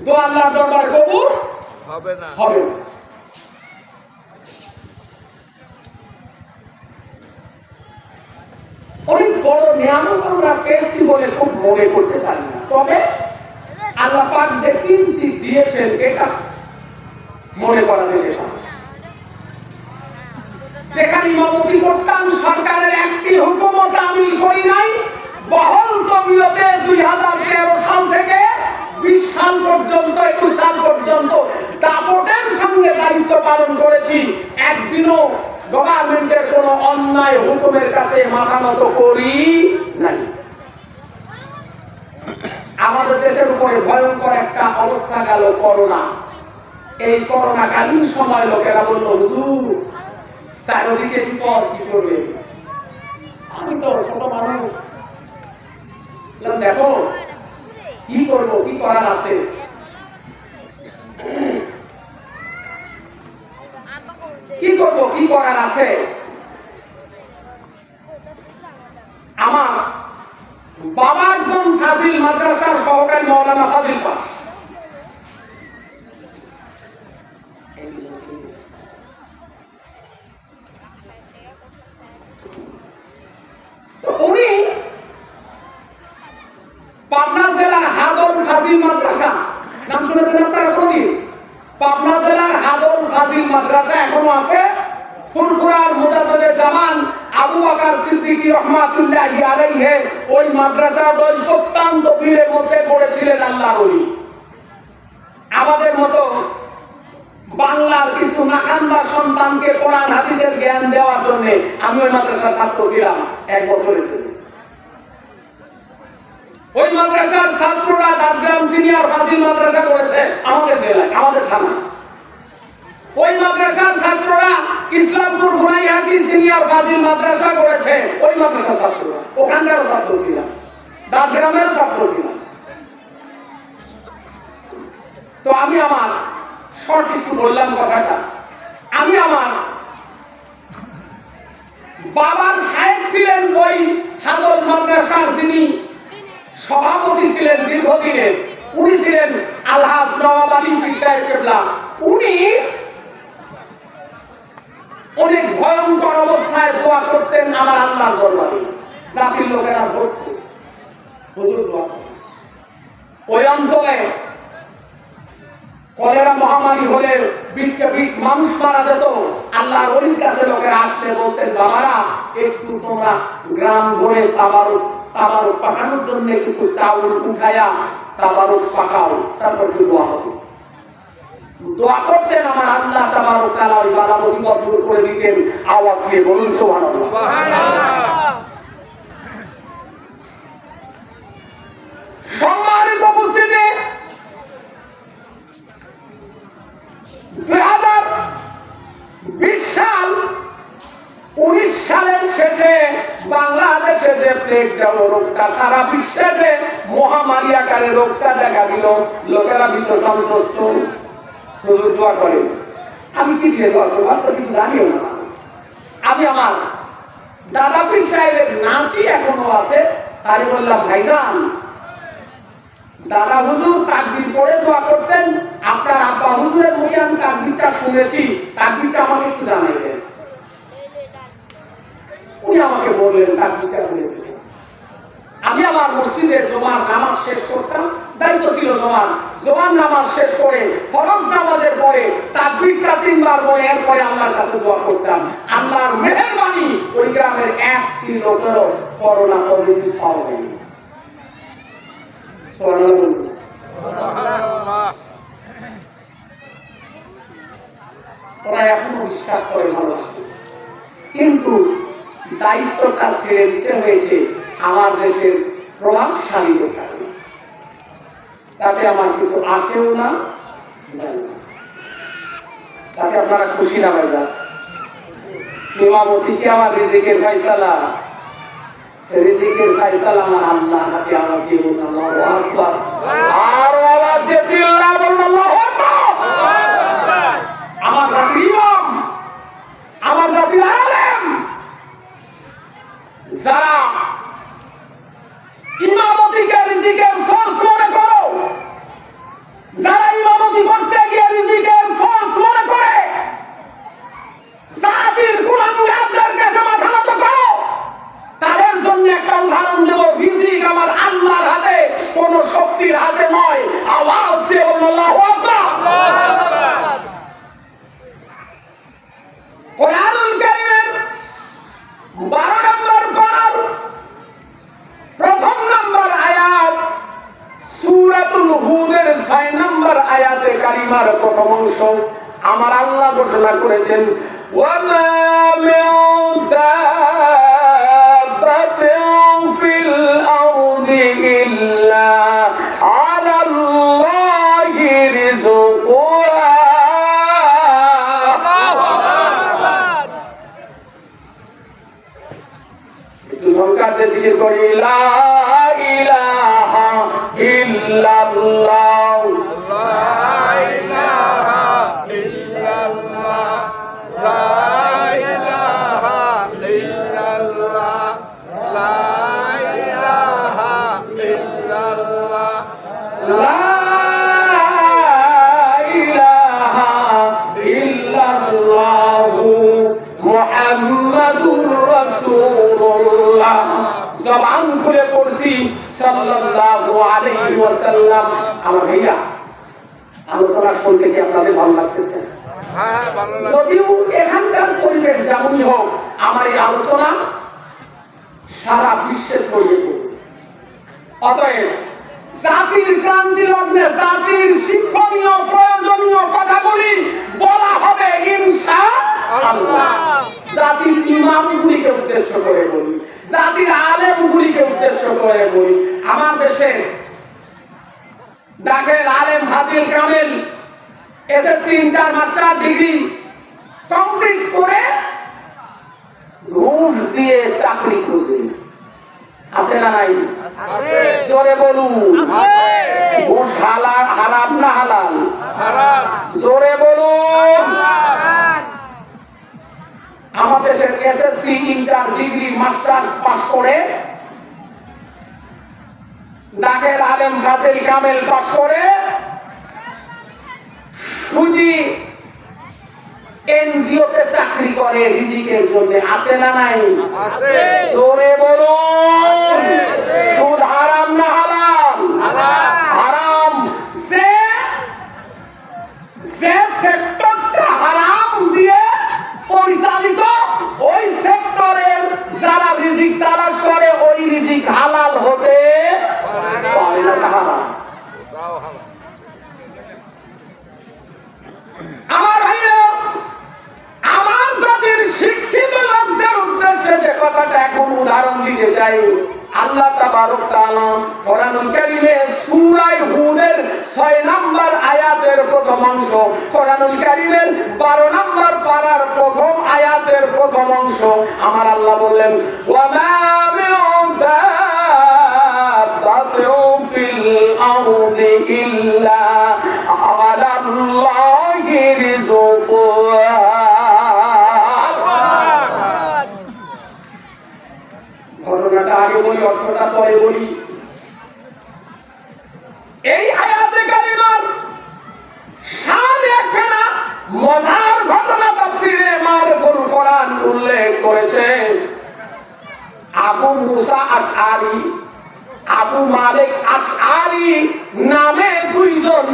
দোয়া আল্লাহর দরবারে কবুল হবে না। অনেক বড় নিয়ামত আমরা পেয়েছি বলে খুব মনে করতে পারি না, তবে আল্লাহ পাক যে কিঞ্চিত দিয়েছেন এটা মনে করা যেতে পারে। যেখানে ইমামতি করতাম সরকারের একটি হুকুমত আমি করি নাই, বহল তবিয়তে 2013 সাল থেকে 20 সাল পর্যন্ত 21 সাল পর্যন্ত দাপটের সঙ্গে দায়িত্ব পালন করেছি। একদিনও গভর্নমেন্টের কোন অন্যায় হুকুমের কাছে মাথা নত করি নাই। আমাদের দেশের উপরে ভয়ঙ্কর একটা অবস্থা গেল করোনা। এই করোনা কালীন সময় লোকেরা বলল, হুজুর চারিদিকে বিপদ, কি করবে? আমি তো ছোট মানুষ, দেখো কি করবো, কি করার আছে। কি করব, কি করার আছে? আমার বাবা একজন ফাজিল মাদ্রাসার সহকারী মাওলানা ফাজিল পাস। উনি পাবনা জেলার হাদল ফাজিল মাদ্রাসা, নাম শুনেছেন আপনারা কোনদিন? পাবনা জেলার হাদল ফাজিল মাদ্রাসা এখনো আছে। ফুরফুরার মুজাদ্দিদে জামান আবু বকর সিদ্দিকী রাহমাতুল্লাহি আলাইহি ওই মাদ্রাসার ওই প্রত্যন্ত পীরের মধ্যে পড়েছিলেন আল্লাহর ওলি। আমাদের মতো বাংলার কিছু নাখান্দা সন্তানকে কোরআন হাদিসের জ্ঞান দেওয়ার জন্য আমি ওই মাদ্রাসার ছাত্র ছিলাম 1 বছরের জন্য। ওই মাদ্রাসার ছাত্ররা দাসগ্রাম সিনিয়র ফাজিল মাদ্রাসা করেছে আমাদের জেলায়, আমাদের থানায়। ওই মাদ্রাসার ছাত্ররা ইসলামপুর গুনাইহাটি সিনিয়র ফাজিল মাদ্রাসা করেছে ওই মাদ্রাসার ছাত্ররা। ওখানকার ছাত্র ছিলাম, দাসগ্রামের ছাত্র ছিলাম। তো আমি আমার শর্ট একটু বললাম কথাটা। আমি আমার বাবার সাহেব ছিলেন ওই হাদল মাদ্রাসার, যিনি সভাপতি ছিলেন দীর্ঘদিনের, উনি ছিলেন আলহাজ নওয়াব আলী পীর সাহেব কেবলা। উনি অনেক ভয়ঙ্কর অবস্থায় দোয়া করতেন আমার আল্লাহর দরবারে। জাতির লোকেরা ভর্তি হুজুর দোয়া করেন। ওই অঞ্চলে কলেরা মহামারী হলে মানুষ মারা যেত। আল্লাহর ওলির কাছে লোকেরা আসলে বলতেন, বাবারা একটু তোমরা গ্রাম ঘুরে তাবারুক পাকানোর জন্য কিছু চাউল উঠায়া তাবারুক পাকাও, তারপর কি দোয়া হবে। দোয়া করতেন আমার আল্লাহ তাবারক তাআলা ওই বালা মুসিবত দূর করে দিতেন। আওয়াজ দিয়ে বলুন সুবহানাল্লাহ। সম্মানিত উপস্থিতি, 2020 সাল 19 সালের শেষে বাংলাদেশে যে প্লেগ গেল রোগটা, সারা বিশ্বে যে মহামারী আকারে রোগটা দেখা দিল, লোকেরা ভীত সন্ত্রস্ত। হুজুর দোয়া করে। আমি কি দিয়ে দোয়া করবো তো কিছু জানিও না। আমি আমার দাদা পীর সাহেবের নাতি এখনো আছে, তাই বললাম, ভাইজান দাদা হুজুর তাকবীর পড়ে দোয়া করতেন, আপনার আব্বা হুজুরের মুখে আমি তাকবীরটা শুনেছি, তাকবীরটা আমাকে একটু জানাইলেন। উনি আমাকে বললেন তাকবীরটা শুনে দিলেন। আমি আমার মসজিদে জুমার নামাজ শেষ করতাম, দায়িত্ব ছিল জুমার নামাজ শেষ করে ফরজ নামাজের পরে তাকবীরটা 3 বার বলে এরপরে আল্লাহর কাছে দোয়া করতাম। আল্লাহর মেহেরবানি ওই গ্রামের একটি লোকেরও করোনা পজিটিভ পাওয়া যায়নি। সুবহানাল্লাহ। ওরা এখনো বিশ্বাস করে ভালোবাসে, কিন্তু দায়িত্বটা ছেড়ে দিতে হয়েছে আমার দেশের প্রভাবশালী লোকেরা। তাতে আমার কিছু আসেও না, তাতে আপনারা খুশি না ভাই? ইমামতি কি আমার রিজিকের ফয়সালা? রিজিকের ফয়সালা আমার আল্লাহর হাতে। আমার কি বলুন আল্লাহু আকবার। আর আওয়াজ দিয়ে চিল্লা বলুন আল্লাহু আকবার। আমার জাতির ইমাম, আমার জাতির আলেম, যারা ইমামতিকে রিজিকের সোর্স মনে করো, যারা আল্লাহ ঘোষণা করেছেন ওয়া মা মিন দাব্বাতিন ফিল আরদি ইল্লা আলাল্লাহি রিজকুহা। একটু সংখ্যাতে জিকির করি লা ইলাহা ইল্লাল্লাহ জবান খুলে পড়ছি সাল্লাল্লাহু আলাইহি ওয়াসাল্লাম। আমার ভাইয়া আলোচনা শুনতে কি আপনাদের ভালো লাগতেছে? হ্যাঁ, ভালো লাগে। যদিও এখানকার পরিবেশ যেমনই হোক, আমার এই আলোচনা সারা বিশ্বে ছড়িয়ে পড়বে। অতএব জাতির ক্রান্তি লগ্নে জাতির শিক্ষণীয় প্রয়োজনীয় কথাগুলি বলা হবে ইনশাআল্লাহ। জাতির ইমামগুলিকে উদ্দেশ্য করে বলি, জাতির আলেমগুলিকে উদ্দেশ্য করে বলি। আমার দেশে দাখিল আলেম হাফিজ কামেল SSC inter master degree complete করে ঘুষ দিয়ে চাকরি খুঁজে আছে না নাই? জোরে বলুন, ঘুষ হারাম না হালাল? জোরে বলুন। আমাদের দেশের SSC inter degree masters pass করে দাখিল আলেম হাফিজ কামেল পাস করে সুজি এনজিওতে চাকরি করে রিজিকের জন্য, আছে না নাই? জোরে বলুন। সুদ হারাম না হালাল? হারাম। যে সেক্টরটা হারাম দিয়ে পরিচালিত, ওই সেক্টরের যারা রিজিক তালাশ করে ওই রিজিক হালাল হতে পারে না। হারাম। আমার ভাইরা, আমার জাতির শিক্ষিত লোকদের উদ্দেশ্যে যে কথাটা এখন উদাহরণ দিতে চাই, আল্লাহ তাবারক তাআলা কোরআনুল কারীমে সূরা হুদের 6 নম্বর আয়াতের প্রথম অংশ, কোরআনুল কারীমের 12 নম্বর পারার প্রথম আয়াতের প্রথম অংশ আমার আল্লাহ বললেন ওয়া মা মিন দাব্বাতিন ফিল আরদি ইল্লা আলাল্লাহি রিজকুহা। ঘটনাটা আগে বলি, অর্থটা পরে বলি। এই আয়াতে কারিমার সামনে একখানা মজার ঘটনা তাফসীরে মারুফুল কোরআন উল্লেখ করেছে। আবু মুসা আশআরী, আবু মালিক আশআরী নামে দুইজন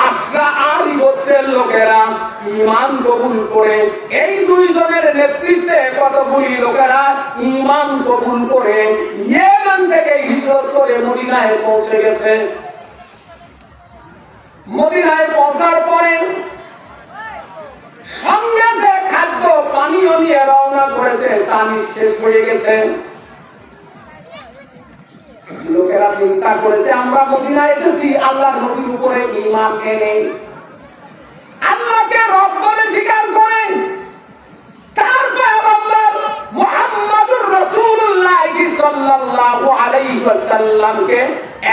আশআরী গোত্রের লোকেরা ঈমান কবুল করে, এই দুইজনের নেতৃত্বে কতগুলি লোকেরা ঈমান কবুল করে ইয়েমেন থেকে হিজরত করে মদিনায় পৌঁছে গেছে। মদিনায় পৌঁছার পরে সঙ্গে যে খাদ্য পানীয় নিয়ে রওনা করেছে তা শেষ হয়ে গেছে। লোকেরা চিন্তা করেছে আমরা মদিনায় এসেছি আল্লাহর নবীর উপরে ঈমান এনে আল্লাহকে রব বলে স্বীকার করে তার পয়গম্বর মুহাম্মদুর রাসূলুল্লাহ সাল্লাল্লাহু আলাইহি ওয়াসাল্লামকে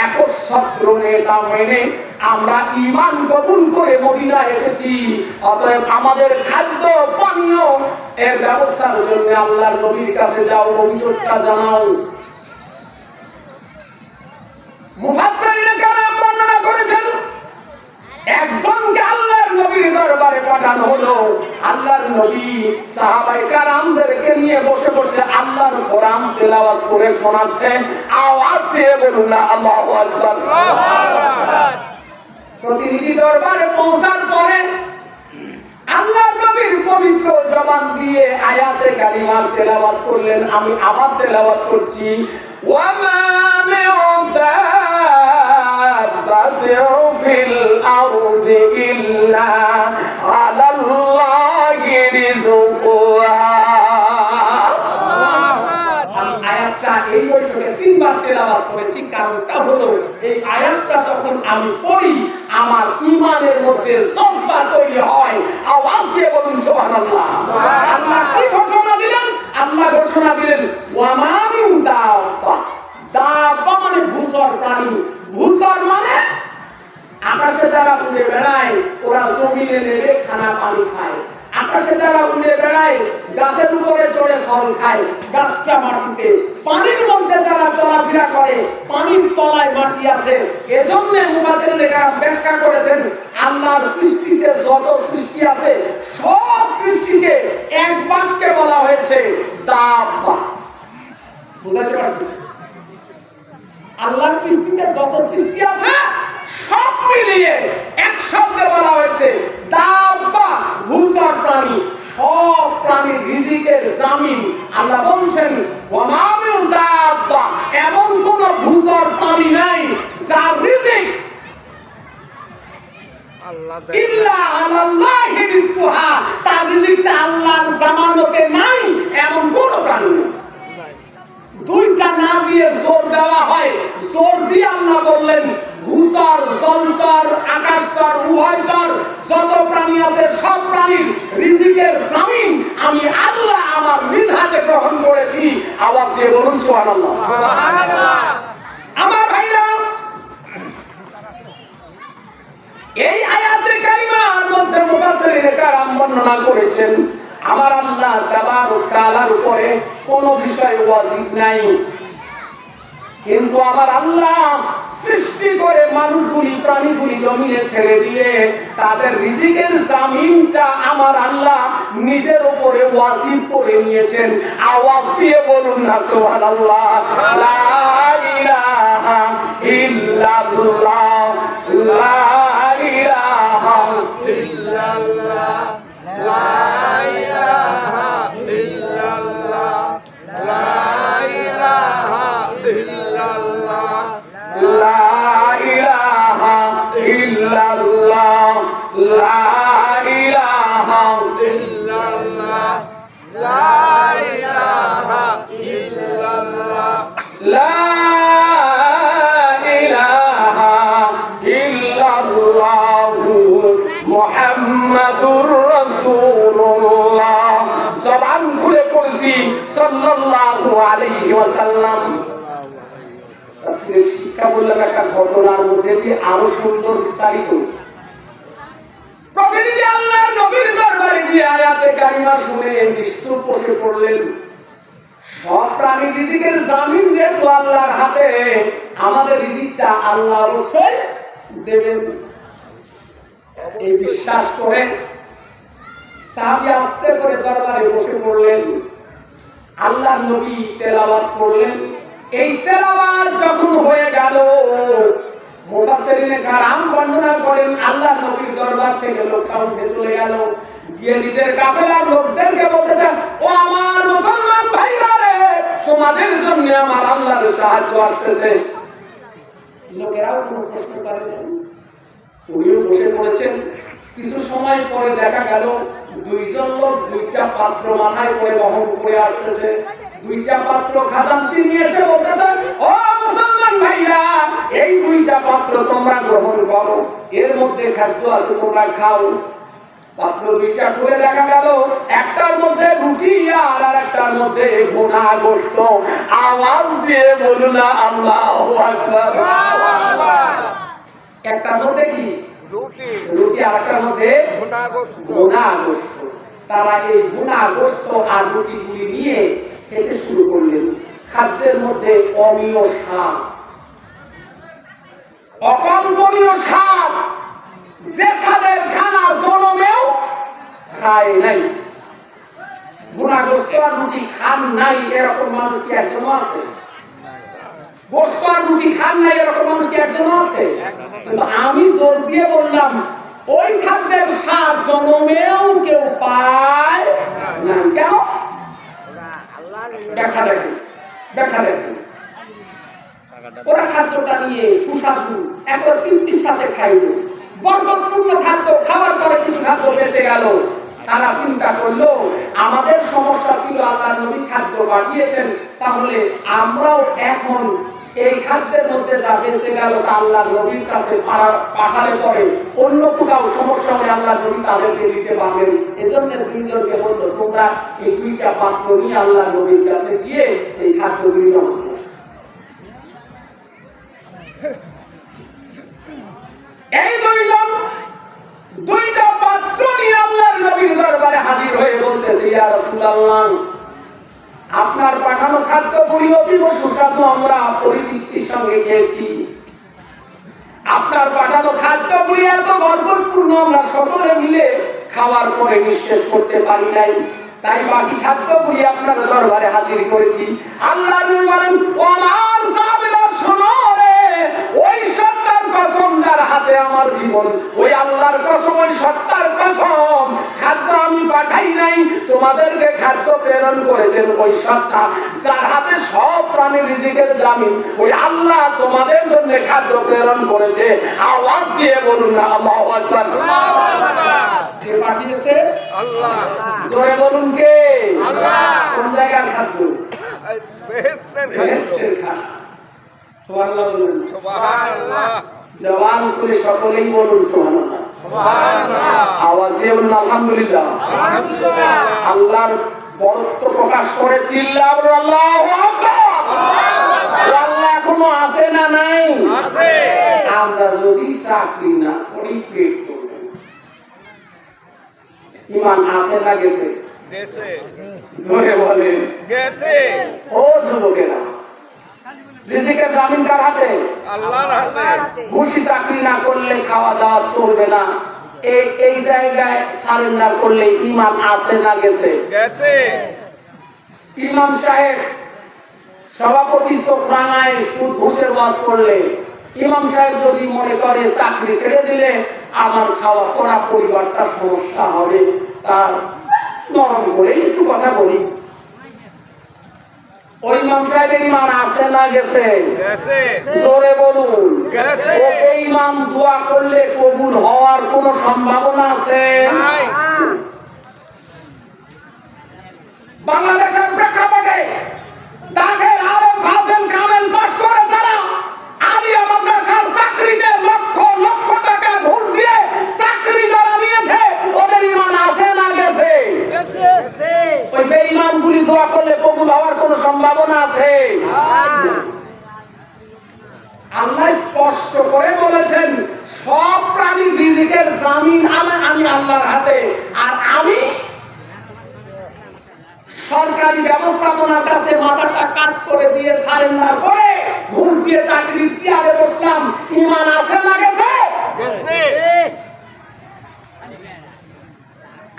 একচ্ছত্র নেতা মেনে আমরা ঈমান কবুল করে মদিনায় এসেছি। অতএব আমাদের খাদ্য পানীয় এর ব্যবস্থার জন্য আল্লাহর নবীর কাছে যাও, অভিযোগটা জানাও। মুফাসসিরিনে কেরাম বর্ণনা করেছেন একজনকে আল্লাহর নবীর দরবারে পাঠানো হলো। আল্লাহর নবী সাহাবায়ে কেরামদেরকে নিয়ে বসে বসে আল্লাহর কোরআন তেলাওয়াত করে শোনাচ্ছেন। আওয়াজ দিয়ে বলুন না আল্লাহু আকবার। প্রতিনিধি দরবারে পৌঁছার পরে আল্লাহর নবীর পবিত্র জবান দিয়ে আয়াতে কারিমা তেলাওয়াত করলেন। আমি আবার তেলাওয়াত করছি ওয়া মা মিন দাব্বাতিন ফিল আরদি ইল্লা আলাল্লাহ রিজকুহা। আয়াতটা এই বৈঠকে 3 বার তেলাওয়াত করেছি, কারণটা হলো এই আয়াতটা যখন আমি পড়ি আমার ঈমানের মধ্যে জজ্বা তৈরি হয়। আওয়াজ দিয়ে বলুন সুবহানাল্লাহ। আল্লাহ কি ঘোষণা দিলেন? আল্লাহ ঘোষণা দিলেন ওয়া মা মিন দাব্বা। দাব্বা মানে ভূচর প্রাণী। ভূচর মানে আকাশে যারা উড়ে বেড়ায় ওরা জমিনে নেমে খানা পানি খায়। আকাশে যারা উড়ে বেড়ায় গাছের উপরে চড়ে ফল খায়, গাছটা মাটিতে। পানির মধ্যে যারা চলাফেরা করে পানির তলায় মাটি আছে। এজন্য মুফাসসিরিনে কেরাম ব্যাখ্যা করেছেন আল্লাহর সৃষ্টিতে যত সৃষ্টি আছে সব সৃষ্টিকে এক বাক্যে বলা হয়েছে দাব্বা। বুঝাতে পারছেন? আল্লাহর সৃষ্টিতে যত সৃষ্টি আছে সব মিলিয়ে এক শব্দে বলা হয়েছে দাব্বা, ভূচর প্রাণী। সব প্রাণীর রিজিকের জামিন আল্লাহ বলছেন ওয়া মা মিন দাব্বা, এমন কোন ভূচর প্রাণী নাই যার রিজিক ইল্লা আলাল্লাহি রিজকুহা, তার রিজিকটা আল্লাহর জামানতে নাই, এমন কোন প্রাণী নেই। দুইটা না দিয়ে জোর দেওয়া হয়, জোর দিয়ে আল্লাহ বললেন ভূচর, জলচর, আকাশচর, উভয়চর যত প্রাণী আছে সব প্রাণীর রিজিকের জামিন আমি আল্লাহ আমার নিজ হাতে গ্রহণ করেছি। আওয়াজ দিয়ে বলুন সুবহানাল্লাহ। আমার ভাইরা, এই আয়াতে কারিমার মধ্যে মুফাসসিরিনে কেরাম বর্ণনা করেছেন আমার আল্লাহ তাবারক ওয়া তাআলার উপরে কোনো বিষয় ওয়াজিব নাই, কিন্তু আমার আল্লাহ সৃষ্টি করে মানুষগুলি প্রাণীগুলি জমিনে ছেড়ে দিয়ে তাদের রিজিকের জামিনটা আমার আল্লাহ নিজের উপরে ওয়াজিব করে নিয়েছেন। আওয়াজ দিয়ে বলুন না সুবহানাল্লাহ। লা ইলাহা ইল্লাল্লাহ, লা ইলাহা ইল্লাল্লাহ, লা ইলাহা ইল্লাল্লাহ, লা ইলাহা ইল্লাল্লাহ, লা ইলাহা ইল্লাল্লাহ, লা ইলাহা ইল্লাল্লাহ, লা ইলাহা ইল্লাল্লাহ, লা ইলাহা ইল্লাল্লাহ মুহাম্মাদুর রাসূলুল্লাহ। জবান খুলে পড়ছি সাল্লাল্লাহু আলাইহি ওয়াসাল্লাম। শিক্ষা বললাম একটা ঘটনার মধ্যে দিয়ে আরো সুন্দর বিস্তারিত। প্রতিনিধি আল্লাহর নবীর দরবারে গিয়ে আয়াতে কারিমা শুনে নিশ্চুপ বসে পড়লেন। সব প্রাণী রিজিকের জামিন যেহেতু আল্লাহর হাতে, আমাদের রিজিকটা আল্লাহ অবশ্যই দেবেন এই বিশ্বাস করে সাহাবী আস্তে করে দরবারে বসে পড়লেন। আল্লাহর নবী তেলাওয়াত করলেন। এই তেলাওয়াত যখন হয়ে গেল মুফাসসিরিনে কেরাম বর্ণনা করেন আল্লাহর নবীর দরবার থেকে লোকটা উঠে চলে গেল, গিয়ে নিজের কাফেলার লোকদেরকে বলতেছেন ও আমার মুসলমান ভাইরা রে, তোমাদের জন্য আমার আল্লাহর সাহায্য আসতেছে। লোকেরাও কোনো প্রশ্ন করে না, উনিও বসে পড়েছেন। কিছু সময় পরে দেখা গেল দুইজন লোক দুইটা পাত্র মাথায় করে বহন করে আসতেছে। দুইটা পাত্র খাজাঞ্চি নিয়ে এসে বলতেছে ও মুসলমান ভাইরা, এই দুইটা পাত্র তোমরা গ্রহণ করো, এর মধ্যে খাদ্য আছে তোমরা খাও। পাত্র দুইটা খুলে দেখা গেল একটার মধ্যে রুটি আর একটার মধ্যে ভুনা গোশত। আওয়াজ দিয়ে বলুন না আল্লাহু আকবার। একটার মধ্যে কি রুটি আর একটার মধ্যে ভুনা গোশত। তারা এই ভুনা গোশত আর রুটিগুলি নিয়ে খেতে শুরু করলেন। খাদ্যের মধ্যে অমীয় স্বাদ, অকল্পনীয় স্বাদ, যে স্বাদের খানা জনমেও খায় নাই। ভুনা গোশত আর রুটি খান নাই এরকম মানুষ কি একজন আছে? গোশত আর রুটি খান নাই এরকম মানুষ কি একজন আছে? কিন্তু আমি জোর দিয়ে বললাম ওই খাদ্যের স্বাদ জনমেও কেউ পায় না। কেন? ব্যাখ্যা দেখেন, ব্যাখ্যা দেখেন। ওরা খাদ্যটা নিয়ে সুস্বাদু একবার তৃপ্তির সাথে খাইল, বরকতপূর্ণ খাদ্য। খাওয়ার পরে কিছু খাদ্য বেঁচে গেল, তারা চিন্তা করলো আমাদের সমস্যা ছিল আল্লাহ নবী খাদ্য পাঠিয়েছেন, তাহলে আমরাও এখন এই খাদ্যের মধ্যে যা বেঁচে গেল তা আল্লাহ নবীর কাছে পাঠালে পরে অন্য কোথাও সমস্যা হলে আল্লাহ নবী তাদেরকে দিতে পারবেন। এজন্য দুইজনকে বলতো তোমরা এই দুইটা পাত্র নিয়ে আল্লাহ নবীর কাছে গিয়ে এই খাদ্য দুইজন এই দুইটা পাত্র নিয়ে আল্লাহর নবীর দরবারে হাজির হয়ে বলতেছে ইয়া রাসূলুল্লাহ, আপনার পাঠানো খাদ্যগুলি অতীব সুস্বাদু, আমরা পরিতৃপ্তির সঙ্গে খেয়েছি। আপনার পাঠানো খাদ্যগুলি এত বরকতপূর্ণ আমরা সকলে মিলে খাওয়ার পরে নিঃশেষ করতে পারি নাই, তাই বাকি খাদ্যগুলি আপনার দরবারে হাজির করেছি। আল্লাহ বলেন ওমান সাবিরা শোনো রে, ওই সত্তার কসম যার হাতে আমার জীবন, ওই আল্লাহর কসম, ওই সত্তার কসম, খাদ্য আমি পাঠাই নাই, তোমাদেরকে খাদ্য প্রেরণ করেছেন ওই সত্তা যার হাতে সব প্রাণীর রিজিকের জামিন, ওই আল্লাহ তোমাদের জন্য খাদ্য প্রেরণ করেছে। আওয়াজ দিয়ে বলুন না আল্লাহু আকবার। কে পাঠিয়েছে? আল্লাহ। জোরে বলুন কে? আল্লাহ। কোন জায়গার খাদ্য? বেহেশতের খাদ্য। সুবহানাল্লাহ বলুন। সুবহানাল্লাহ। জবান খুলে সকলেই বলুন সুবহানাল্লাহ। সুবহানাল্লাহ। আওয়াজ দিয়ে বলুন আলহামদুলিল্লাহ। আলহামদুলিল্লাহ। আল্লাহর বরত্ব প্রকাশ করে চিল্লাও আল্লাহু আকবার। আল্লাহ এখনো আছে না নাই? আছে। আমরা যদি চাকরি না করি পেট চলবে। ঈমান আছে না গেছে? গেছে। জোরে বলেন গেছে। ও যুবকেরা, রিজিকের জামিন কার হাতে? আল্লাহর হাতে। ঘুষি চাকরি না করলে খাওয়া দাওয়া চলবে না, এই জায়গায় সারেন্ডার করলে ঈমান আছে না গেছে? গেছে। ইমাম সাহেব সভাপতি চোখ রাঙায় ঘুষের ওয়াজ করলে ইমাম সাহেব যদি মনে করে চাকরি ছেড়ে দিলে আমার খাওয়া পড়া পরিবারটা সমস্যা হবে, তার নরম করে একটু কথা বলি, ওই ইমাম সাহেবের ঈমান আছে না গেছে? জোরে বলুন। ওকে ইমাম দোয়া করলে কবুল হওয়ার কোন সম্ভাবনা আছে? বাংলাদেশের প্রেক্ষাপটে দাখিল আলেম ফাজিল কামেল পাস করে যারা আলিয়া মাদ্রাসার চাকরিতে লক্ষ লক্ষ টাকা ঘুষ দিয়ে চাকরি যারা নিয়েছে ওদের ঈমান আছে না গেছে? গেছে। ওই বেঈমানগুলি দোয়া করলে কবুল হওয়ার কোন সম্ভাবনা আছে? আল্লাহ স্পষ্ট করে বলেছেন সব প্রাণীর রিজিকের জামিন আমি আল্লাহর হাতে, আর আমি সরকারি ব্যবস্থাপনার কাছে মাথাটা কাট করে দিয়ে সারেন্ডার করে ঘুষ দিয়ে চাকরির চেয়ারে বসলাম। ঈমান আছে না গেছে?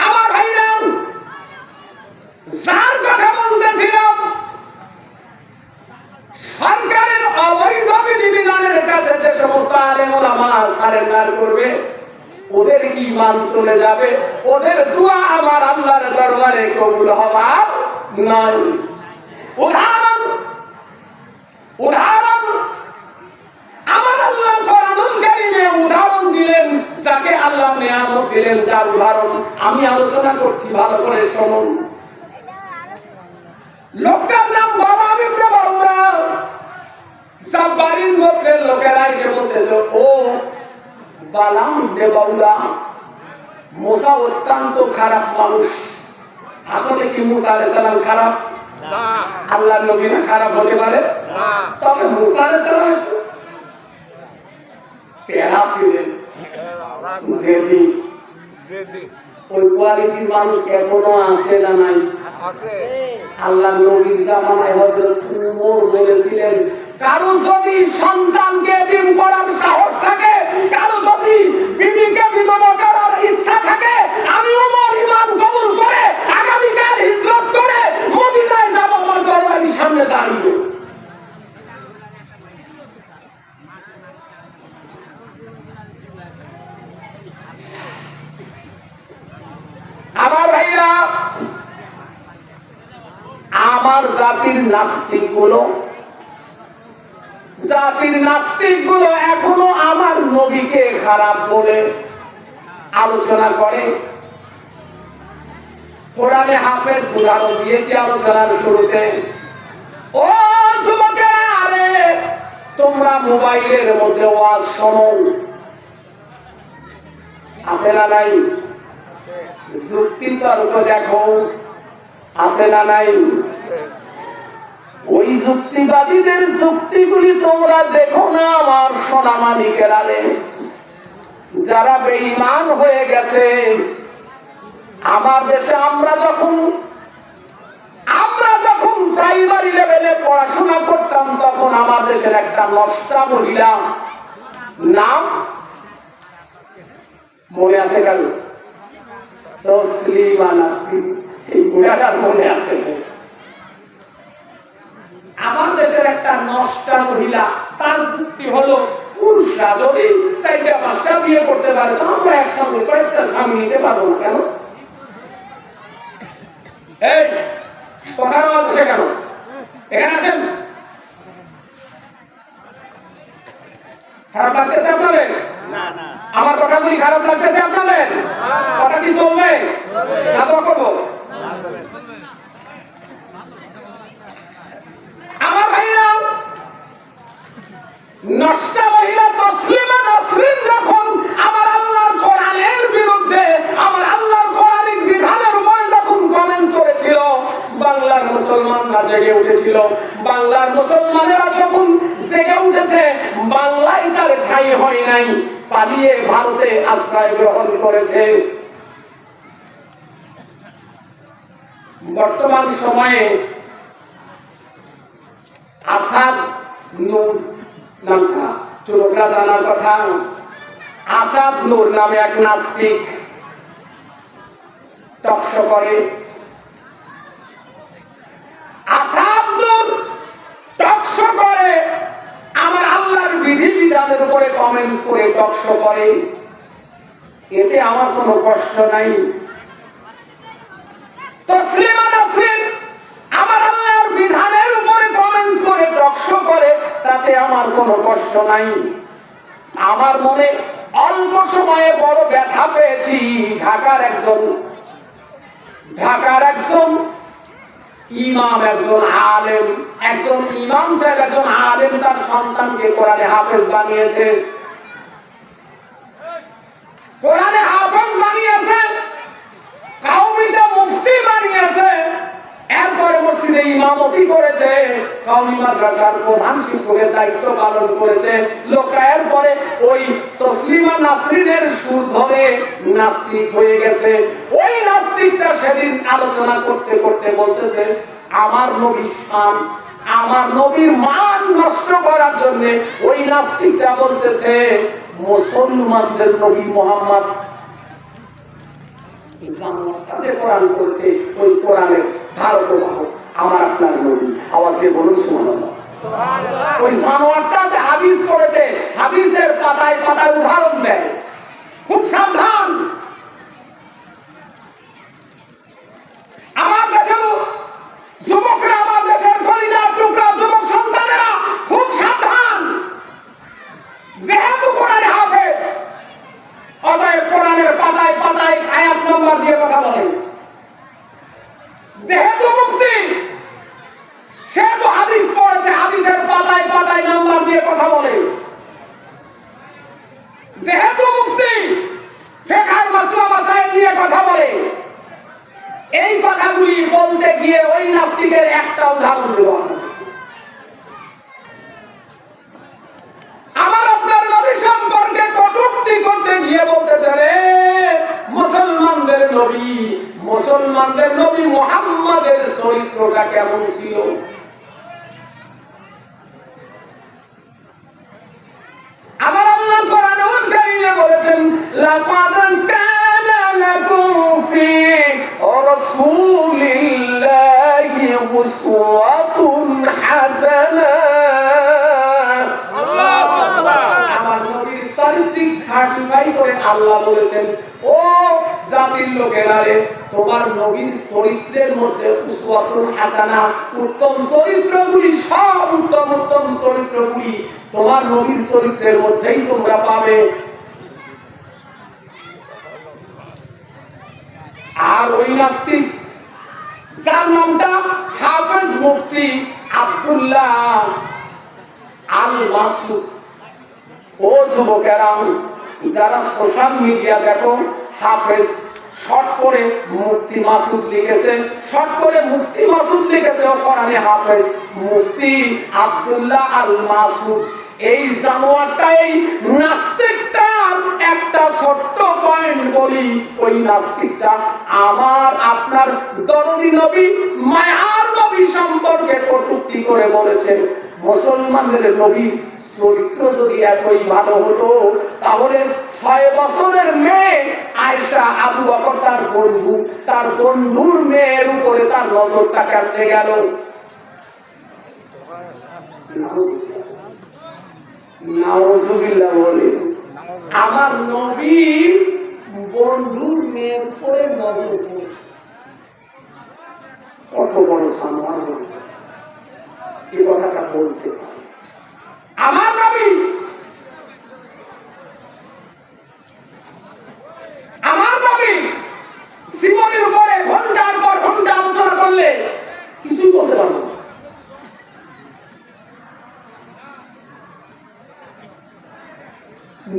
আমার ভাইরা, যার কথা বলতেছিলাম সরকারের অবৈধ বিধিবিধানের কাছে যে সমস্ত আলেম ওলামা সারেন্ডার করবে ওদের ঈমান চলে যাবে, ওদের দোয়া আমার আল্লাহর দরবারে কবুল হবার নয়। উদাহরণ আমার আল্লাহ কোরআনুল কারীমে উদাহরণ দিলেন, যাকে আল্লাহ নিয়ামত দিলেন, যার উদাহরণ আমি আলোচনা করছি, ভালো করে শুনুন। লোকটার নাম বালাম ইবনে বাউরা। সাবারিন গোত্রের লোকেরা এসে বলতেছে, ও বালাম ইবনে বাউরা, মুসা অত্যন্ত খারাপ মানুষ। আসলে কি মুসা আলাইহিস সালাম খারাপ? না। আল্লাহর নবী না খারাপ হতে পারে? না। তবে মুসা আলাইহিস সালাম পেয়ারা ছিলেন, জেদি। ওই কোয়ালিটির মানুষ এখনো আছে না নাই? আছে। আল্লাহর নবীর জামানায় হযরত উমর বলেছিলেন, কারো যদি সন্তানকে এতিম করার সাহস থাকে, কারো যদি বিবিকে বিধবা করার ইচ্ছা থাকে, আমি উমর ঈমান কবুল করে আগামীকাল হিজরত করে মদিনায় যাব, আমার দরবারের সামনে দাঁড়িয়ে। আমার ভাইরা, আমার জাতির নাস্তিকগুলো এখনো আমার নবীকে খারাপ বলে আলোচনা করে। কোরআনে হাফেজ উদাহরণ দিয়েছি আলোচনার শুরুতে। ও যুবকেরা, আরে তোমরা মোবাইলের মধ্যে ওয়াজ শোনো, আছে না নাই? যুক্তি তর্ক দেখো, আছে না নাই? ওই যুক্তিবাদীদের যুক্তিগুলি তোমরা দেখো না আমার সোনা মানিকেরা রে, যারা বেঈমান হয়ে গেছে। আমার দেশে আমরা যখন প্রাইমারি লেভেলে পড়াশোনা করতাম, তখন আমার দেশের একটা নষ্টা মহিলা, নাম মনে আছে কেন? তসলিমা নাসরিন, এই বুড়াটার মনে আছে। আমার দেশের একটা নষ্টা মহিলা, তার যুক্তি হলো পুরুষরা যদি 4-5টা বিয়ে করতে পারে, তো আমরা একসঙ্গে কয়েকটা স্বামী নিতে পারবো না কেন? এই কথা বলছে কেন? এখানে আসেন। খারাপ লাগতেছে আপনাদের? আমার কথাগুলি খারাপ লাগতেছে আপনাদের? কথা কি চলবে না তো করবো? আমার ভাইরা, নষ্টা মহিলা তসলিমা নাসরিন যখন আমার আল্লাহর কোরআনের বিরুদ্ধে, আমার আল্লাহর কোরআনিক বিধানের উপর যখন কমেন্ট করেছিল, বাংলার মুসলমানরা জেগে উঠেছিল। বাংলার মুসলমানেরা যখন জেগে উঠেছে, বাংলায় তার ঠাঁই হয় নাই, পালিয়ে ভারতে আশ্রয় গ্রহণ করেছে। বর্তমান সময়ে আসাদ নূর নামটা চোররা জানার কথা। আসাদ নূর নামে এক নাস্তিক টকশো করে। আসাদ নূর টকশো করে, আমার আল্লাহর বিধিবিধানের উপরে কমেন্টস করে টকশো করে। এতে আমার কোনো কষ্ট নাই। তসলিমা নাসরিন আমার আল্লাহর বিধানের উপরে কমেন্টস করে টকশো করে, তাতে আমার কোনো কষ্ট নাই। আমার মনে অল্প সময়ে বড় ব্যথা পেয়েছি। ঢাকার একজন ইমাম, একজন আলেম, একজন ইমাম সাহেব, একজন আলেম তার সন্তানকে কোরআনে হাফেজ বানিয়েছে। কোরআনে হাফেজ বানিয়েছে, কাউমিতে মুফতি বানিয়েছে, এরপরে মসজিদে ইমামতি করেছে, কওমি মাদ্রাসার প্রধান শিক্ষকের দায়িত্ব পালন করেছে। লোকটা এরপরে ওই তসলিমা নাসরিনের সুর ধরে নাস্তিক হয়ে গেছে। ওই নাস্তিকটা সেদিন আলোচনা করতে করতে বলতেছে, আমার নবীর শান, আমার নবীর মান নষ্ট করার জন্য ওই নাস্তিকটা বলতেছে মুসলমানদের নবী মুহাম্মদ যে কোরআন করেছে, ওই কোরআনের ধারক বাহক আমার আপনার নবী। আওয়াজ দিয়ে বলুন সুবহানাল্লাহ। ওই জানোয়ারটা যে হাদিস করেছে, হাদিসের পাতায় পাতায় উদাহরণ দেয়। খুব সাবধান। আমার দেশের যুবকরা, আমার দেশের কলিজার টুকরা যুবক সন্তানেরা খুব সাবধান। যেহেতু কোরআনে হাফেজ, অতএব কোরআনের পাতায় পাতায় আয়াত নাম্বার দিয়ে কথা বলে। যেহেতু মুফতি, সেহেতু হাদিস পড়েছে, হাদিসের পাতায় পাতায় নাম্বার দিয়ে কথা বলে। যেহেতু মুফতি, ফিকহের মাসলা মাসাইল নিয়ে কথা বলে। এই কথাগুলি বলতে গিয়ে ওই নাস্তিকের একটা উদাহরণ দেব। আমার আপনার নবী সম্পর্কে কটূক্তি করতে গিয়ে বলতেছে, রে মুসলমানদের নবী মুহাম্মাদের চরিত্রটা কেমন ছিল? আমার আল্লাহ কোরআনুল কারীমে বলেছেন, লাকাদ কানা লাকুম ফি রাসূলিল্লাহি উসওয়াতুন হাসানাহ। আল্লাহু আকবার। আমার নবীর চারিত্রিক সার্টিফাই করে আল্লাহ বলেছেন, ও জাতির লোকেরা রে, তোমার নবীর চরিত্রের মধ্যে উসওয়াতুন হাসানাহ, উত্তম চরিত্রগুলি, সব উত্তম উত্তম চরিত্রগুলি তোমার নবীর চরিত্রের মধ্যেই তোমরা পাবে। আর ওই নাস্তিক যার নামটা হাফেজ মুফতি আব্দুল্লাহ আল মাসুদ। ও যুবকেরা, যারা সোশ্যাল মিডিয়া দেখো, হাফেজ শর্ট করে মুফতি মাসুদ লিখেছে, শর্ট করে মুফতি মাসুদ লিখেছে, ও কোরআনে হাফেজ মুফতি আব্দুল্লাহ আল মাসুদ। এই জানোয়ারটা, এই নাস্তিকটার একটা ছোট্ট পয়েন্ট বলি, ওই নাস্তিকটা আমার আপনার দরদি নবী, মায়ার নবী সম্পর্কে কটূক্তি করে বলেছে, মুসলমানদের নবী চরিত্র যদি এতই ভালো হতো তাহলে 6 বছরের মেয়ে আয়েশা আবু বকর তার বন্ধুর মেয়ের উপরে তার নজরটা কেমনে গেল? নাউজুবিল্লাহ বলে, আমার নবী বন্ধুর মেয়ের উপরে নজর পড়েছে, কত বড় সম্মান! এই কথাটা বলতে পারে আমার নবী, আমার নবী জীবনের উপরে ঘন্টার পর ঘন্টা আলোচনা করলে কিছুই বলতে পারবো না।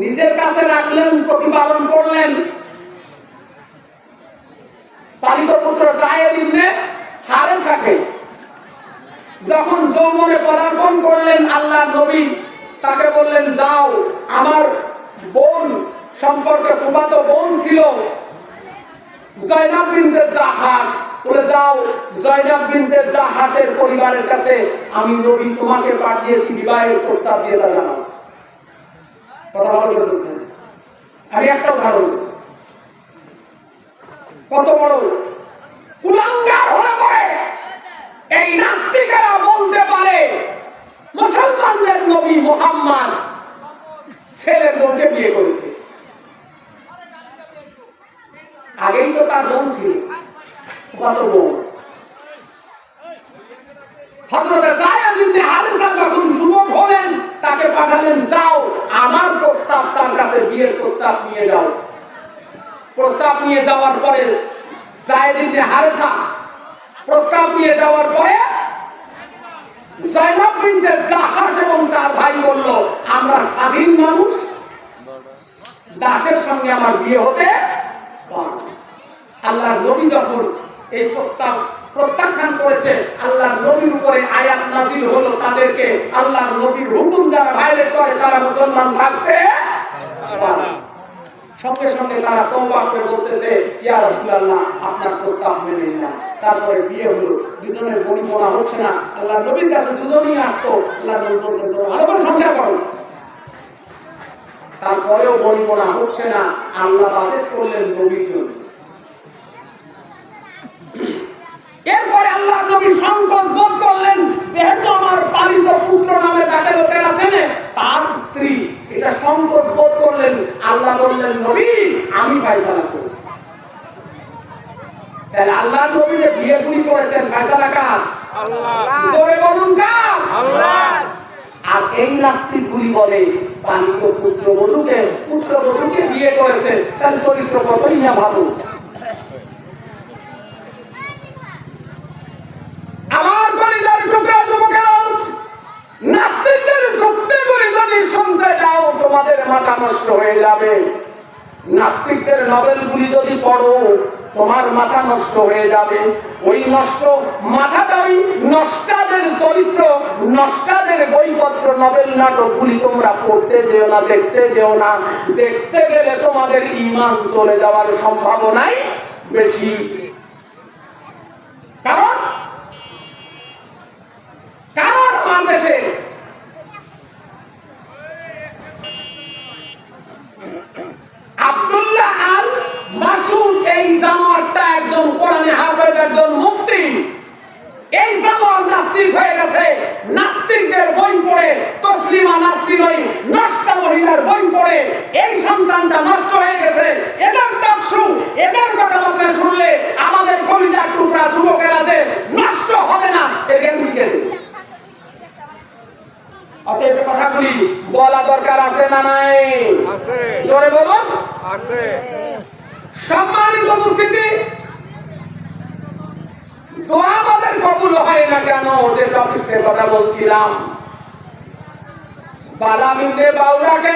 নিজের কাছে রাখলেন, প্রতিপালন করলেন। পালিত পুত্র যায়েদ ইবনে হারেসাকে যখন যৌবনে পদার্পণ করলেন আল্লাহর নবী, তাকে বললেন যাও, আমার বোন সম্পর্কে ফুফাতো বোন ছিল জয়নাব বিনতে জাহাস, বলে যাও জয়নাব বিনতে জাহাসের পরিবারের কাছে আমি নবী তোমাকে পাঠিয়েছি, বিবাহের প্রস্তাব দিয়ে তা জানাও। কথা ভালো করে বুঝলেন? আমি একটা উদাহরণ, কত বড় কুলাঙ্গার হলে পরে এই নাস্তিকেরা বলতে পারে মুসলমানদের নবী মুহাম্মদ ছেলের বোনকে বিয়ে করেছে। আগেই তো তার বোন ছিল, কত বোন। হযরত যায়েদ ইবনে হারেসা যখন যুবক হলেন, তাকে পাঠালেন যাও আমার প্রস্তাব তার কাছে বিয়ের প্রস্তাব নিয়ে যাও। প্রস্তাব নিয়ে যাওয়ার পরে যায়েদ ইবনে হারেসা প্রস্তাব নিয়ে যাওয়ার পরে জয়নাব বিনতে জাহাস এবং তার ভাই বলল আমরা স্বাধীন মানুষ, দাসের সঙ্গে আমার বিয়ে হতে পারে। আল্লাহর নবী যখন এই প্রস্তাব প্রত্যাখ্যান করেছে, আল্লাহর নবীর উপরে আয়াত নাজিল হলো, তাদেরকে আল্লাহর নবীর হুকুম যারা ভায়োলেট করে তারা মুসলমান থাকতে পারে। সঙ্গে সঙ্গে তারা তওবা করে বলতেছে ইয়া রাসূলুল্লাহ আপনার প্রস্তাব মেনে নিলাম। তারপরে বিয়ে হলো, দুজনের বনিবনা হচ্ছে না, আল্লাহর নবীর কাছে দুজনই আসতো, আল্লাহর নবী বলতেন ভালো করে সংসার করো। তারপরেও বনিবনা হচ্ছে না, আল্লাহ বাজেট করলেন নবীর জন্য। এরপরে আল্লাহ নবী সংকোচ বোধ করলেন, যেহেতু আমার পালিত পুত্র নামে যাকে লোকেরা চেনে তার স্ত্রী, এটা সংকোচ বোধ করলেন। আল্লাহ বললেন নবী আমি ফয়সালা করছি। তাহলে আল্লাহ নবী যে বিয়েগুলি করেছেন ফয়সালা কার? আল্লাহ। জোরে বলুন কার? আল্লাহ। আর এই নাস্তিকগুলি বলে পালিত পুত্রবধূকে বিয়ে করেছে, তার চরিত্র কতই না ভালো। আমার পরিবার টুকরা যুবকেরা, নাস্তিকদের যুক্তিগুলি যদি শুনতে যাও তোমাদের মাথা নষ্ট হয়ে যাবে। নাস্তিকদের নভেলগুলি যদি পড়ো তোমার মাথা নষ্ট হয়ে যাবে। ওই নষ্ট মাথাটা, ওই নষ্টাদের চরিত্র, নষ্টাদের বইপত্র, নভেল, নাটকগুলি তোমরা পড়তে যেও না, দেখতে যেও না। দেখতে গেলে তোমাদের ঈমান চলে যাওয়ার সম্ভাবনাই বেশি। কারণ আমার দেশে আব্দুল্লাহ আল মাসুদ এই জানোয়ারটা একজন কোরআনে হাফেজ, একজন মুফতি। এই জানোয়ার নাস্তিক হয়ে গেছে। নাস্তিকদের বই পড়ে, তসলিমা নাসরিন ওই নষ্ট মহিলার বই পড়ে এই সন্তানটা নষ্ট হয়ে গেছে। এদের টকশো, এদের কথাবার্তা শুনলে দোয়া আমাদের কবুল হয় না কেন? যে টপিকের কথা বলছিলাম, বালাম ইবনে বাউরাকে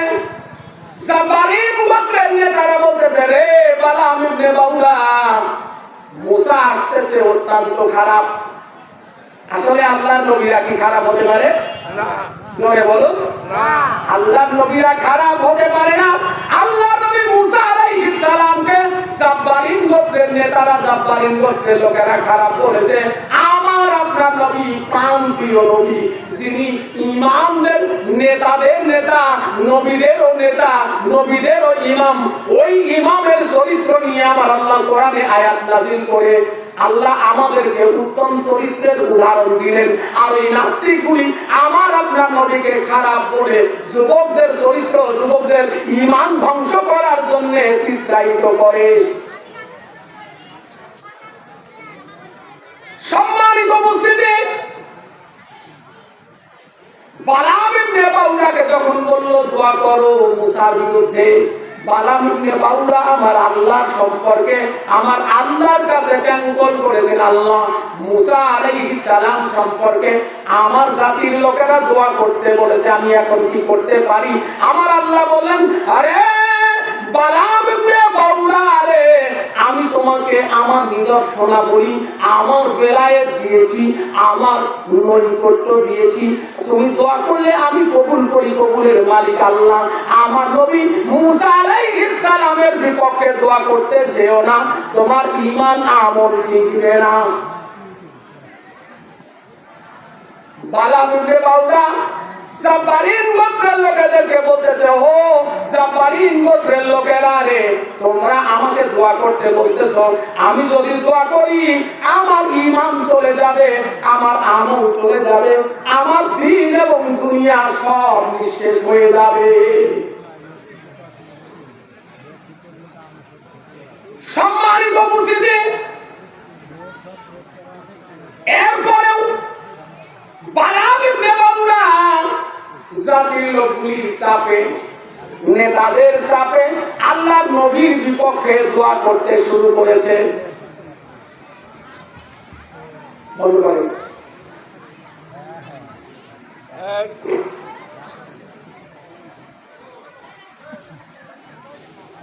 সাবারিন গোত্রের নেতারা বলতেছে, রে বালাম ইবনে বাউরা, মুসা আসতেছে অত্যন্ত খারাপ। আসলে আল্লাহর নবীরা কি খারাপ হতে পারে? না। জোরে বলুন না। আল্লাহর নবীরা খারাপ হতে পারে না। আল্লাহর নবী মুসা আলাইহিস সালামকে সাবারিন গোত্রের নেতারা, সাবারিন গোত্রের লোকেরা খারাপ বলেছে। আমার আপনার নবী প্রাণপ্রিয় নবী, যিনি ইমামদের নেতাদের নেতা, নবীদেরও নেতা, নবীদেরও ইমাম, ওই ইমামের চরিত্র নিয়ে আমার আল্লাহ কোরআনে আয়াত নাযিল করে আল্লাহ আমাদেরকে উত্তম চরিত্রের উদাহরণ দিলেন। আর এই নাস্তিকগুলি আমার আপনার নবীকে খারাপ বলে যুবকদের চরিত্র, যুবকদের ঈমান ধ্বংস করার জন্য চিত্রায়িত করে। সম্মানিত উপস্থিতি, বালাম ইবনে বাউরাকে যখন বলল দোয়া করো মুসার বিরুদ্ধে, বালাম ইবনে বাউরা আমার আল্লাহ সম্পর্কে, আমার আল্লাহর কাছে ট্যাঙ্কল করেছেন, আল্লাহ মুসা আলাইহিস সালাম সম্পর্কে আমার জাতির লোকেরা দোয়া করতে বলেছে, আমি এখন কি করতে পারি? আমার আল্লাহ বললেন, আরে বালাম ইবনে বাউরা, রে আমি তোমাকে আমার নিদর্শনা বলি, আমার বেলায়েত দিয়েছি, আমার নৈকট্য দিয়েছি, তুমি দোয়া করলে আমি কবুল করি, কবুলের মালিক আল্লাহ। আমার নবী মুসা আলাইহিস সালামের বিপক্ষে দোয়া করতে যেও না, তোমার ঈমান আমল টিকবে না। বালাম ইবনে বাউরা জাবারিন গোত্রের লোকেদেরকে বলতেছে, ও জাবারিন গোত্রের লোকেরা, রে তোমরা আমাকে দোয়া করতে বলতেছো, আমি যদি দোয়া করি আমার ঈমান চলে যাবে, আমার আমল চলে যাবে, আমার দ্বীন এবং দুনিয়া সব নিঃশেষ হয়ে যাবে। সম্মানিত উপস্থিতি, এরপরেও বালাম ইবনে বাউরা জাতির লোকগুলির চাপে, নেতাদের চাপে আল্লাহর নবীর বিপক্ষে দোয়া করতে শুরু করেছে।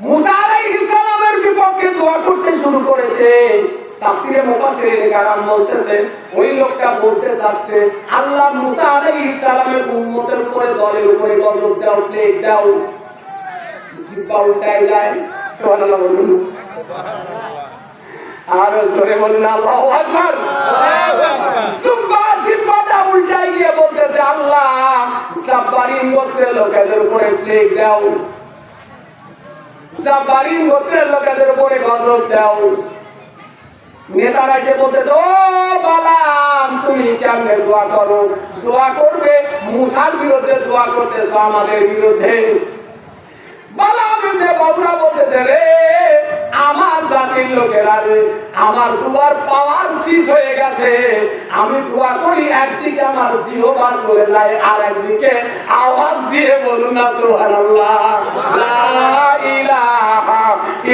মুসা আলাইহিস সালামের বিপক্ষে দোয়া করতে শুরু করেছে। তাফসীরে মুফাসসিরিনে কারাম বলতেছে, ওই লোকটা বলতে চাচ্ছে, আল্লাহ মুসা আলাইহিস সালামের উম্মতের উপরে, দলের উপরে গজব দাও, প্লেগ দাও, জিব্বা উল্টায় যায়। সুবহানাল্লাহ বলুন, আর জোরে বলুন আল্লাহু আকবার। জিব্বাটা উল্টায় গিয়ে বলতেছে, আল্লাহ জাবারিন গোত্রের লোকেদের উপরে প্লেগ দাও, জাবারিন গোত্রের লোকেদের উপরে গজব দাও। নেতারা এসে বলতেছে, ও বালাম তুমি কেমনে দোয়া করো? দোয়া করবে মুসার বিরুদ্ধে, দোয়া করতেছ আমাদের বিরুদ্ধে। বালাম ইবনে বাউরা বলতেছে, রে আমার জাতির লোকেরা, রে আমার দুয়ার পাওয়ার শেষ হয়ে গেছে, আমি দোয়া করি একদিকে আমার জিহ্বা চলে যায়, আর একদিকে আওয়াজ দিয়ে বলুন না সুবহানাল্লাহ, লা ইলাহা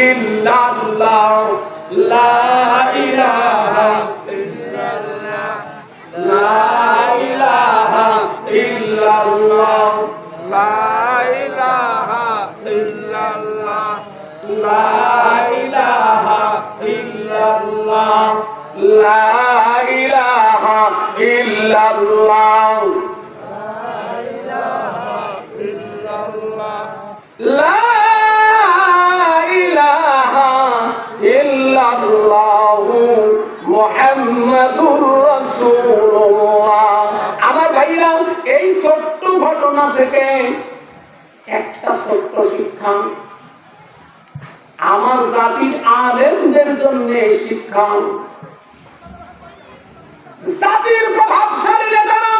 ইল্লাল্লাহ, লা ইলাহা ইল্লাল্লাহ, লা ইলাহা ইল্লাল্লাহ, লা ইলাহা ইল্লাল্লাহ, লা ইলাহা ইল্লাল্লাহ, লা ইলাহা ইল্লাল্লাহ, লা মুহাম্মাদুর রাসূলুল্লাহ। আমার ভাইরা, এই ছোট্ট ঘটনা থেকে একটা ছোট্ট শিক্ষা আমার জাতির আলেমদের জন্য শিক্ষা। জাতির প্রভাবশালী নেতারা,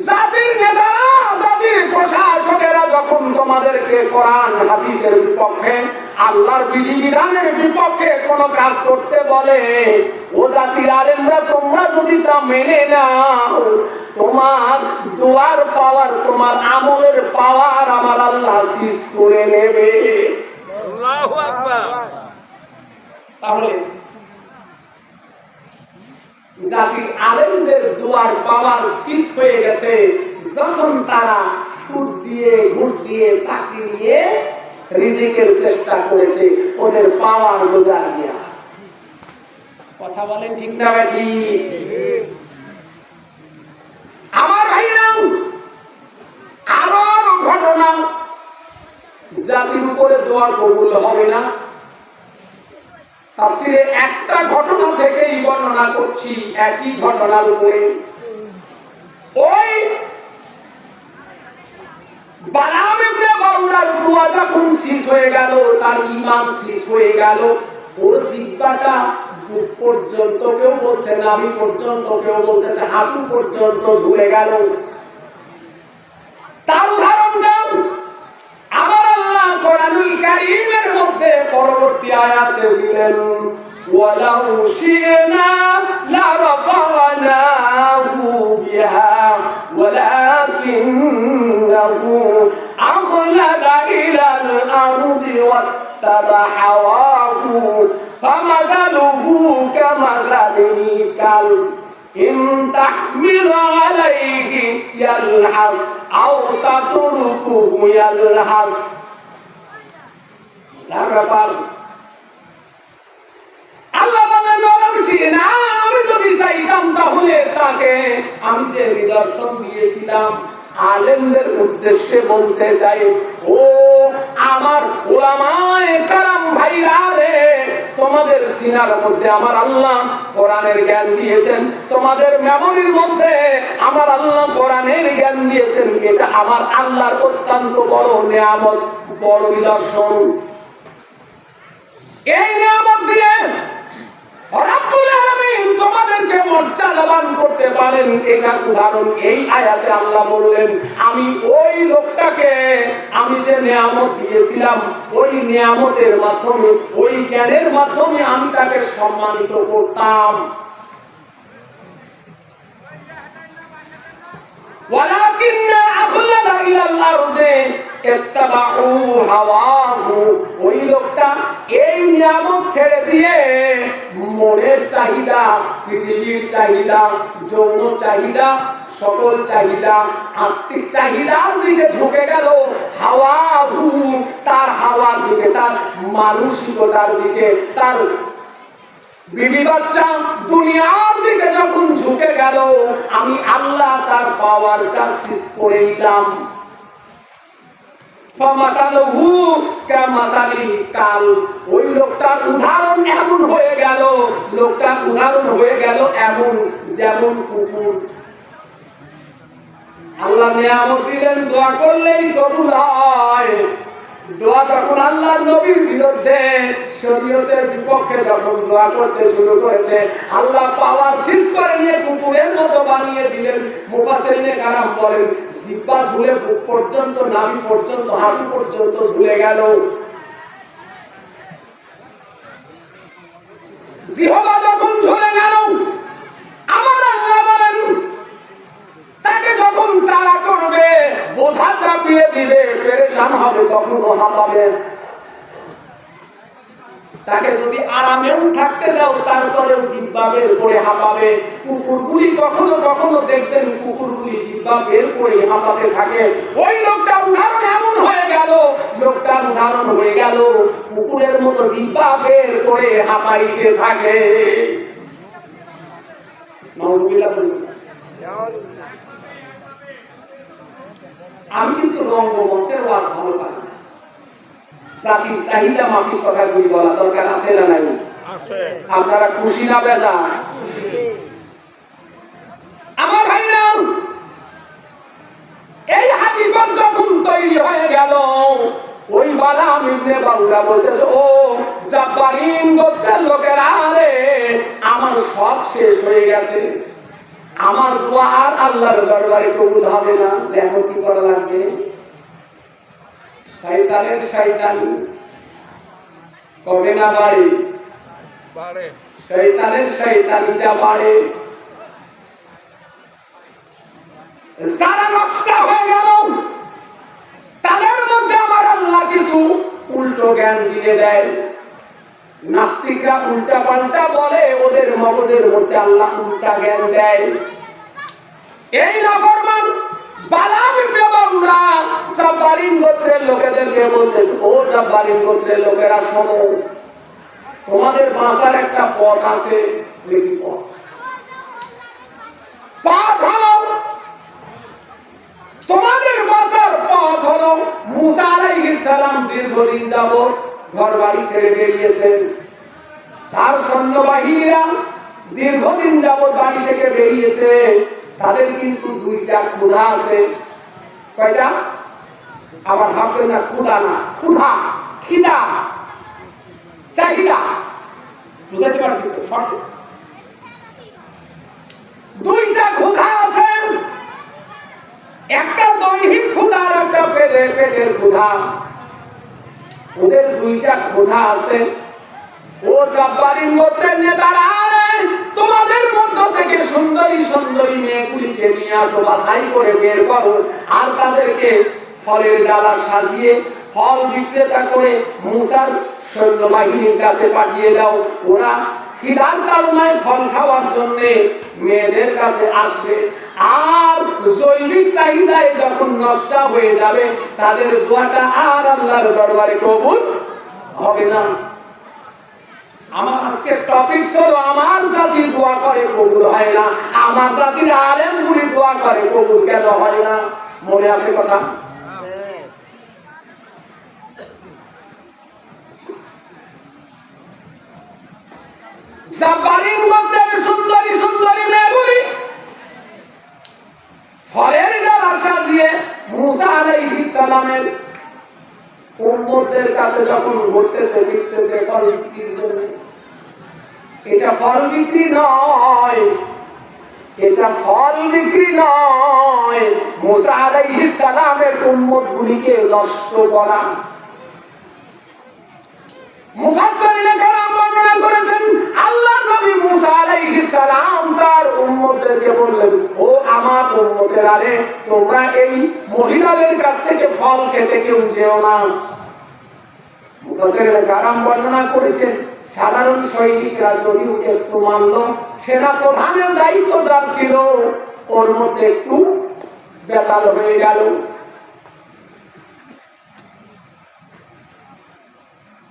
জাতির নেতারা, জাতির প্রশাসকেরা যখন তোমাদেরকে কোরআন হাদিসের বিপক্ষে, আল্লাহর বিধিবিধানের বিপক্ষে কোন কাজ করতে বলে, ও জাতির আলেমরা তোমরা যদি তা মেনে নাও, তোমার দোয়ার পাওয়ার, তোমার আমলের পাওয়ার আমার আল্লাহ সিজ করে নেবে। আল্লাহু আকবার। তাহলে জাতির আলেমদের দুয়ার পাওয়ার শেষ হয়ে গেছে যখন তারা সুদ দিয়ে ঘুষ দিয়ে চাকরি নিয়ে রিজিকের চেষ্টা করেছে ওদের পাওয়ার বোঝা দিয়া। কথা বলেন ঠিক না ঠিক? আমার ভাইরা, আরো ঘটনা জাতির উপরে দোয়া কবুল হবে না। তাফসীরে একটা ঘটনা থেকেই বর্ণনা করছি, একই ঘটনার উপরে। ওই বালাম ইবনে বাউরার দোয়া যখন শেষ হয়ে গেল, তার ঈমান শেষ হয়ে গেল, ওর জিহ্বাটা বুক পর্যন্ত, কেউ বলছে নাভি পর্যন্ত, কেউ বলতেছে হাঁটু পর্যন্ত ঝুলে গেল। তার উদাহরণটা আমার আল্লাহ কোরআনুল কারীমের মধ্যে পরবর্তী আয়াতে দিলেন, ওয়ালাউ শিনা লারাফানাহু বিহা ওয়ালাকিন্নাহু আখলাদা ইলাল আরদি ওয়াত্তাবা হাওয়াহু ফামাযালুহু কামাযালিল কালব ইন তাহমিল আলাইহি ইয়ালহাস আও তাতরুকুহু ইয়ালহাস। যার ব্যাপার আল্লাহ বলেন, না আমি যদি চাইতাম তাহলে তাকে আমি যে নিদর্শন দিয়েছিলাম আলেমদের উদ্দেশ্যে বলতে চাই, ও আমার উলামায়ে কেরাম ভাইরা রে, তোমাদের সিনার মধ্যে আমার আল্লাহ কোরআনের জ্ঞান দিয়েছেন, তোমাদের মেমরির মধ্যে আমার আল্লাহ কোরআনের জ্ঞান দিয়েছেন। এটা আমার আল্লাহর অত্যন্ত বড় নিয়ামত, বড় নিদর্শন। এই নিয়ামত দিয়ে রব্বুল আলামিন তোমাদেরকে মর্যাদাবান করতে পারেন। এটার উদাহরণ এই আয়াতে আল্লাহ বললেন, আমি ওই লোকটাকে আমি যে নিয়ামত দিয়েছিলাম, ওই নিয়ামতের মাধ্যমে, ওই জ্ঞানের মাধ্যমে আমি তাকে সম্মানিত করতাম। ওয়ালাকিন্না আখলাদা ইলাল আরদি ইত্তাবাউ হাওয়াহু, ওই লোকটা এই নিয়ামত ছেড়ে দিয়ে মনের চাহিদা, পৃথিবীর চাহিদা, যৌন চাহিদা, সকল চাহিদা, আত্মিক চাহিদার দিকে ঝুঁকে গেল। হাওয়াহু, তার হাওয়ার দিকে, তার মানসিকতার দিকে, তার বিবি বাচ্চা দুনিয়ার দিকে যখন ঝুঁকে গেল, আমি আল্লাহ তার পাওয়ারটা শেষ করে নিলাম। ফামাতালহু কামাতালিল কাল, ওই লোকটার উদাহরণ এমন হয়ে গেল, লোকটার উদাহরণ হয়ে গেল এমন যেমন কুকুর। আল্লাহ নিয়ামত দিলেন, দোয়া করলেই কবুল হয়। দোয়া যখন আল্লাহর নবীর বিরুদ্ধে, শরীয়তের বিপক্ষে যখন দোয়া করতে শুরু করেছে, আল্লাহ পাওয়ার শেষ করে নিয়ে কুকুরের মতো বানিয়ে দিলেন। মুফাসসিরিনে কারাম বলেন, জিহ্বা ঝুলে বুক পর্যন্ত, নাভি পর্যন্ত, হাঁটু পর্যন্ত ঝুলে গেল। জিহ্বা যখন ঝুলে গেল, আমার আল্লাহ বলেন, তাকে যখন তাড়া করবে, বোঝা চাপিয়ে দিবে, পেরেশান হবে, তখন হাঁপাবে। তাকে যদি আরামেও থাকতে দাও, তারপরেও জিহ্বা বের করে হাঁপাবে। কুকুরগুলি কখনো কখনো দেখবেন, কুকুরগুলি জিহ্বা বের করে হাঁপাতে থাকে। ওই লোকটার উদাহরণ এমন হয়ে গেল, লোকটার উদাহরণ হয়ে গেল কুকুরের মতো জিহ্বা বের করে হাঁপাইতে থাকে। আমি কিন্তু রঙ্গমঞ্চের ওয়াজ ভালো পাই না। জাতির চাহিদা মাফিক কথাগুলি বলা দরকার আছে না নাই? আপনারা খুশি না বেজা? আমার ভাইরা, এই হাকিকত যখন তৈরি হয়ে গেল, ওই বালাম ইবনে বাউরা বলতেছে, ও জাব্বারিন গোত্রের লোকেরা রে, আমার সব শেষ হয়ে গেছে, আমার দোয়া আর আল্লাহর দরবারে কবুল হবে না। দেখো কি করা লাগবে। শয়তানের শয়তানি কবে না বাড়ে, শয়তানের শয়তানিটা বাড়ে। যারা নষ্ট হয়ে গেল, তাদের মধ্যে আমার আল্লাহ কিছু উল্টো জ্ঞান দিয়ে দেয়। নাস্তিকরা উল্টা পাল্টা বলে, ওদের মগজের মধ্যে আল্লাহ উল্টা জ্ঞান দেয়। এই নাফরমান বালাম ইবনে বাউরা জাব্বারিন গোত্রের লোকেদেরকে বলতেছে, ও জাব্বারিন গোত্রের লোকেরা শোনো, তোমাদের বাঁচার একটা পথ আছে। কি পথ? পথ হলো, তোমাদের বাঁচার পথ হলো মুসা আলাইহিস সালাম দীর্ঘদিন যাবত ঘর বাড়ি ছেড়ে বেরিয়েছেন। তার সৈন্যবাহিনীরা দীর্ঘদিন যাবত বাড়ি থেকে বেরিয়েছে। তাদের কিন্তু দুইটা ক্ষুধা আছে। কয়টা? আবার ভাববেন না ক্ষুধা না, ক্ষুধা, খিদা, চাহিদা। বুঝাতে পারছি তো? শর্ট দুইটা ক্ষুধা আছে, একটা দৈহিক ক্ষুধা আর একটা পেটের ক্ষুধা। ওদের দুইটা ক্ষুধা আছে। ও জাব্বারিন গোত্রের নেতারা, তোমাদের মধ্য থেকে সুন্দরী সুন্দরী মেয়েগুলিকে নিয়ে আসো, বাছাই করে বের করো, আর তাদেরকে ফলের ডালা সাজিয়ে ফল বিক্রেতা করে মুসার সৈন্যবাহিনীর কাছে পাঠিয়ে দাও। ওরা খিদার কারণে ফল খাওয়ার জন্য মেয়েদের কাছে আসবে, আর জৈবিক চাহিদায় যখন নষ্ট হয়ে যাবে তাদের দোয়াটা আর আল্লাহর দরবারে কবুল হবে না। আমার আজকের টপিক হলো আমার জাতির দোয়া করে কবুল হয় না, আমার জাতির আলেমগুলি দোয়া করে কবুল কেন হয় না? মনে আছে কথা? জাব্বারিন গোত্রের সুন্দরী সুন্দরী মেয়েগুলি ফলের ডালা সাজিয়ে মুসা আলাইহিস সালামের উম্মতদের কাছে যখন ঘুরতেছে বিকতেছে ফল বিক্রির জন্য। এটা ফল বিক্রি নয়, এটা ফল বিক্রি নয়, মুসা আলাইহিস সালামের উম্মতগুলিকে নষ্ট করা। মুফাসসিরিনে কেরাম বর্ণনা করেছেন, আল্লাহ নবী মুসা আলাইহিস সালাম তার উম্মতদেরকে বললেন, ও আমার উম্মতেরা রে, তোমরা এই মহিলাদের কাছ থেকে ফল খেতে কেউ যেও না। মুফাসসিরিনে কেরাম বর্ণনা করেছেন, সাধারণ সৈনিকরা যদিও একটু মানল, সেনা প্রধানের দায়িত্ব যার ছিল ওর মধ্যে একটু বেতাল হয়ে গেল।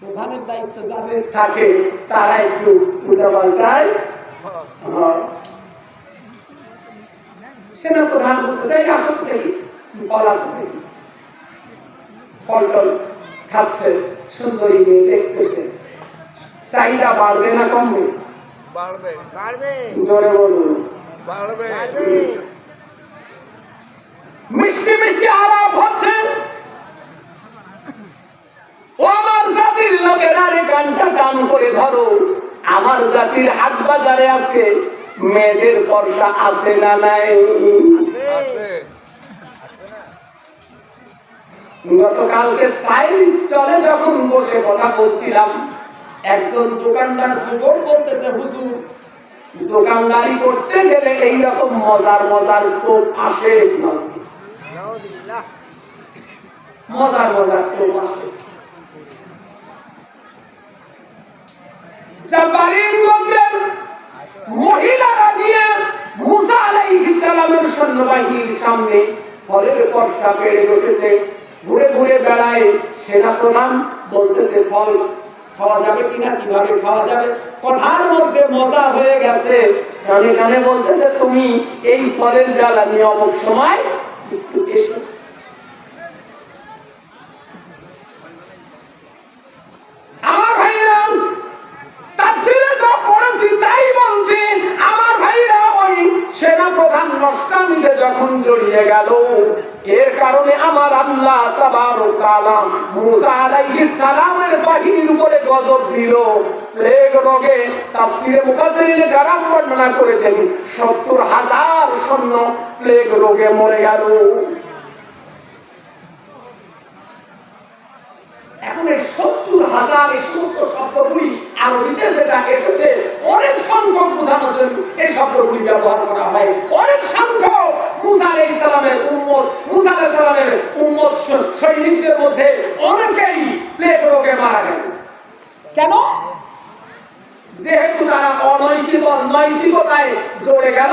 প্রধানের দায়িত্ব যাদের থাকে তারা একটু উল্টা পাল্টায়। সেনা প্রধান বলতেছে, ফল টল খাচ্ছে, সুন্দরী মেয়ে দেখতেছে, চাহিদা বাড়বে না কমবে? বাড়বে। বাড়বে। জোরে বলুন। বাড়বে। মিষ্টি মিষ্টি আলাপ হচ্ছে। ও আমার জাতির লোকেরা রে, কানটা টান করে ধরো, আমার জাতির হাট বাজারে আজকে মেয়েদের পর্দা আছে না নাই? গতকালকে সাইড স্টলে যখন বসে কথা বলছিলাম, একজন দোকানদার যুবক বলতেছে, হুজুর দোকানদারি করতে গেলে এইরকম মজার মজার টোপ আসে, মজার মজার টোপ আসে। জাব্বারিন গোত্রের মহিলারা গিয়ে মুসা আলাইহিস সালামের সৈন্যবাহিনীর সামনে ফলের পর্দা পেড়ে বসেছে, ঘুরে ঘুরে বেড়ায়। সেনা প্রধান বলতেছে, ফল খাওয়া যাবে কিনা, কিভাবে খাওয়া যাবে? কথার মধ্যে মজা হয়ে গেছে, কানে কানে বলতেছে, তুমি এই ফলের ডালা নিয়ে অমুক সময় একটু এসো। আমার ভাইরা তাফসীরে যা পড়েছি তাই বলছি, আমার ভাইরা ওই সেনা প্রধান নষ্টামিতে যখন জড়িয়ে গেল, এর কারণে আমার আল্লাহ তাবারক ওয়া তাআলা মুসা আলাইহিস সালামের বাহিনীর উপরে গজব দিল প্লেগ রোগে। তাফসীরে মুফাসসিরিনে কেরাম বর্ণনা করেছেন ৭০,০০০ সৈন্য প্লেগ রোগে মরে গেল। এখন এই ৭০,০০০ এই সমস্ত শব্দগুলি আরবিতে যেটা এসেছে অনেক সংখ্যক বোঝানোর জন্য এই শব্দগুলি ব্যবহার করা হয়। অনেক সংখ্যক মুসা আলাইহিস সালামের উম্মত, মুসা আলাইহিস সালামের উম্মত সৈনিকদের মধ্যে অনেকেই প্লেগ রোগে মারা গেল। কেন? যেহেতু তারা অনৈতিক নৈতিকতায় জড়ে গেল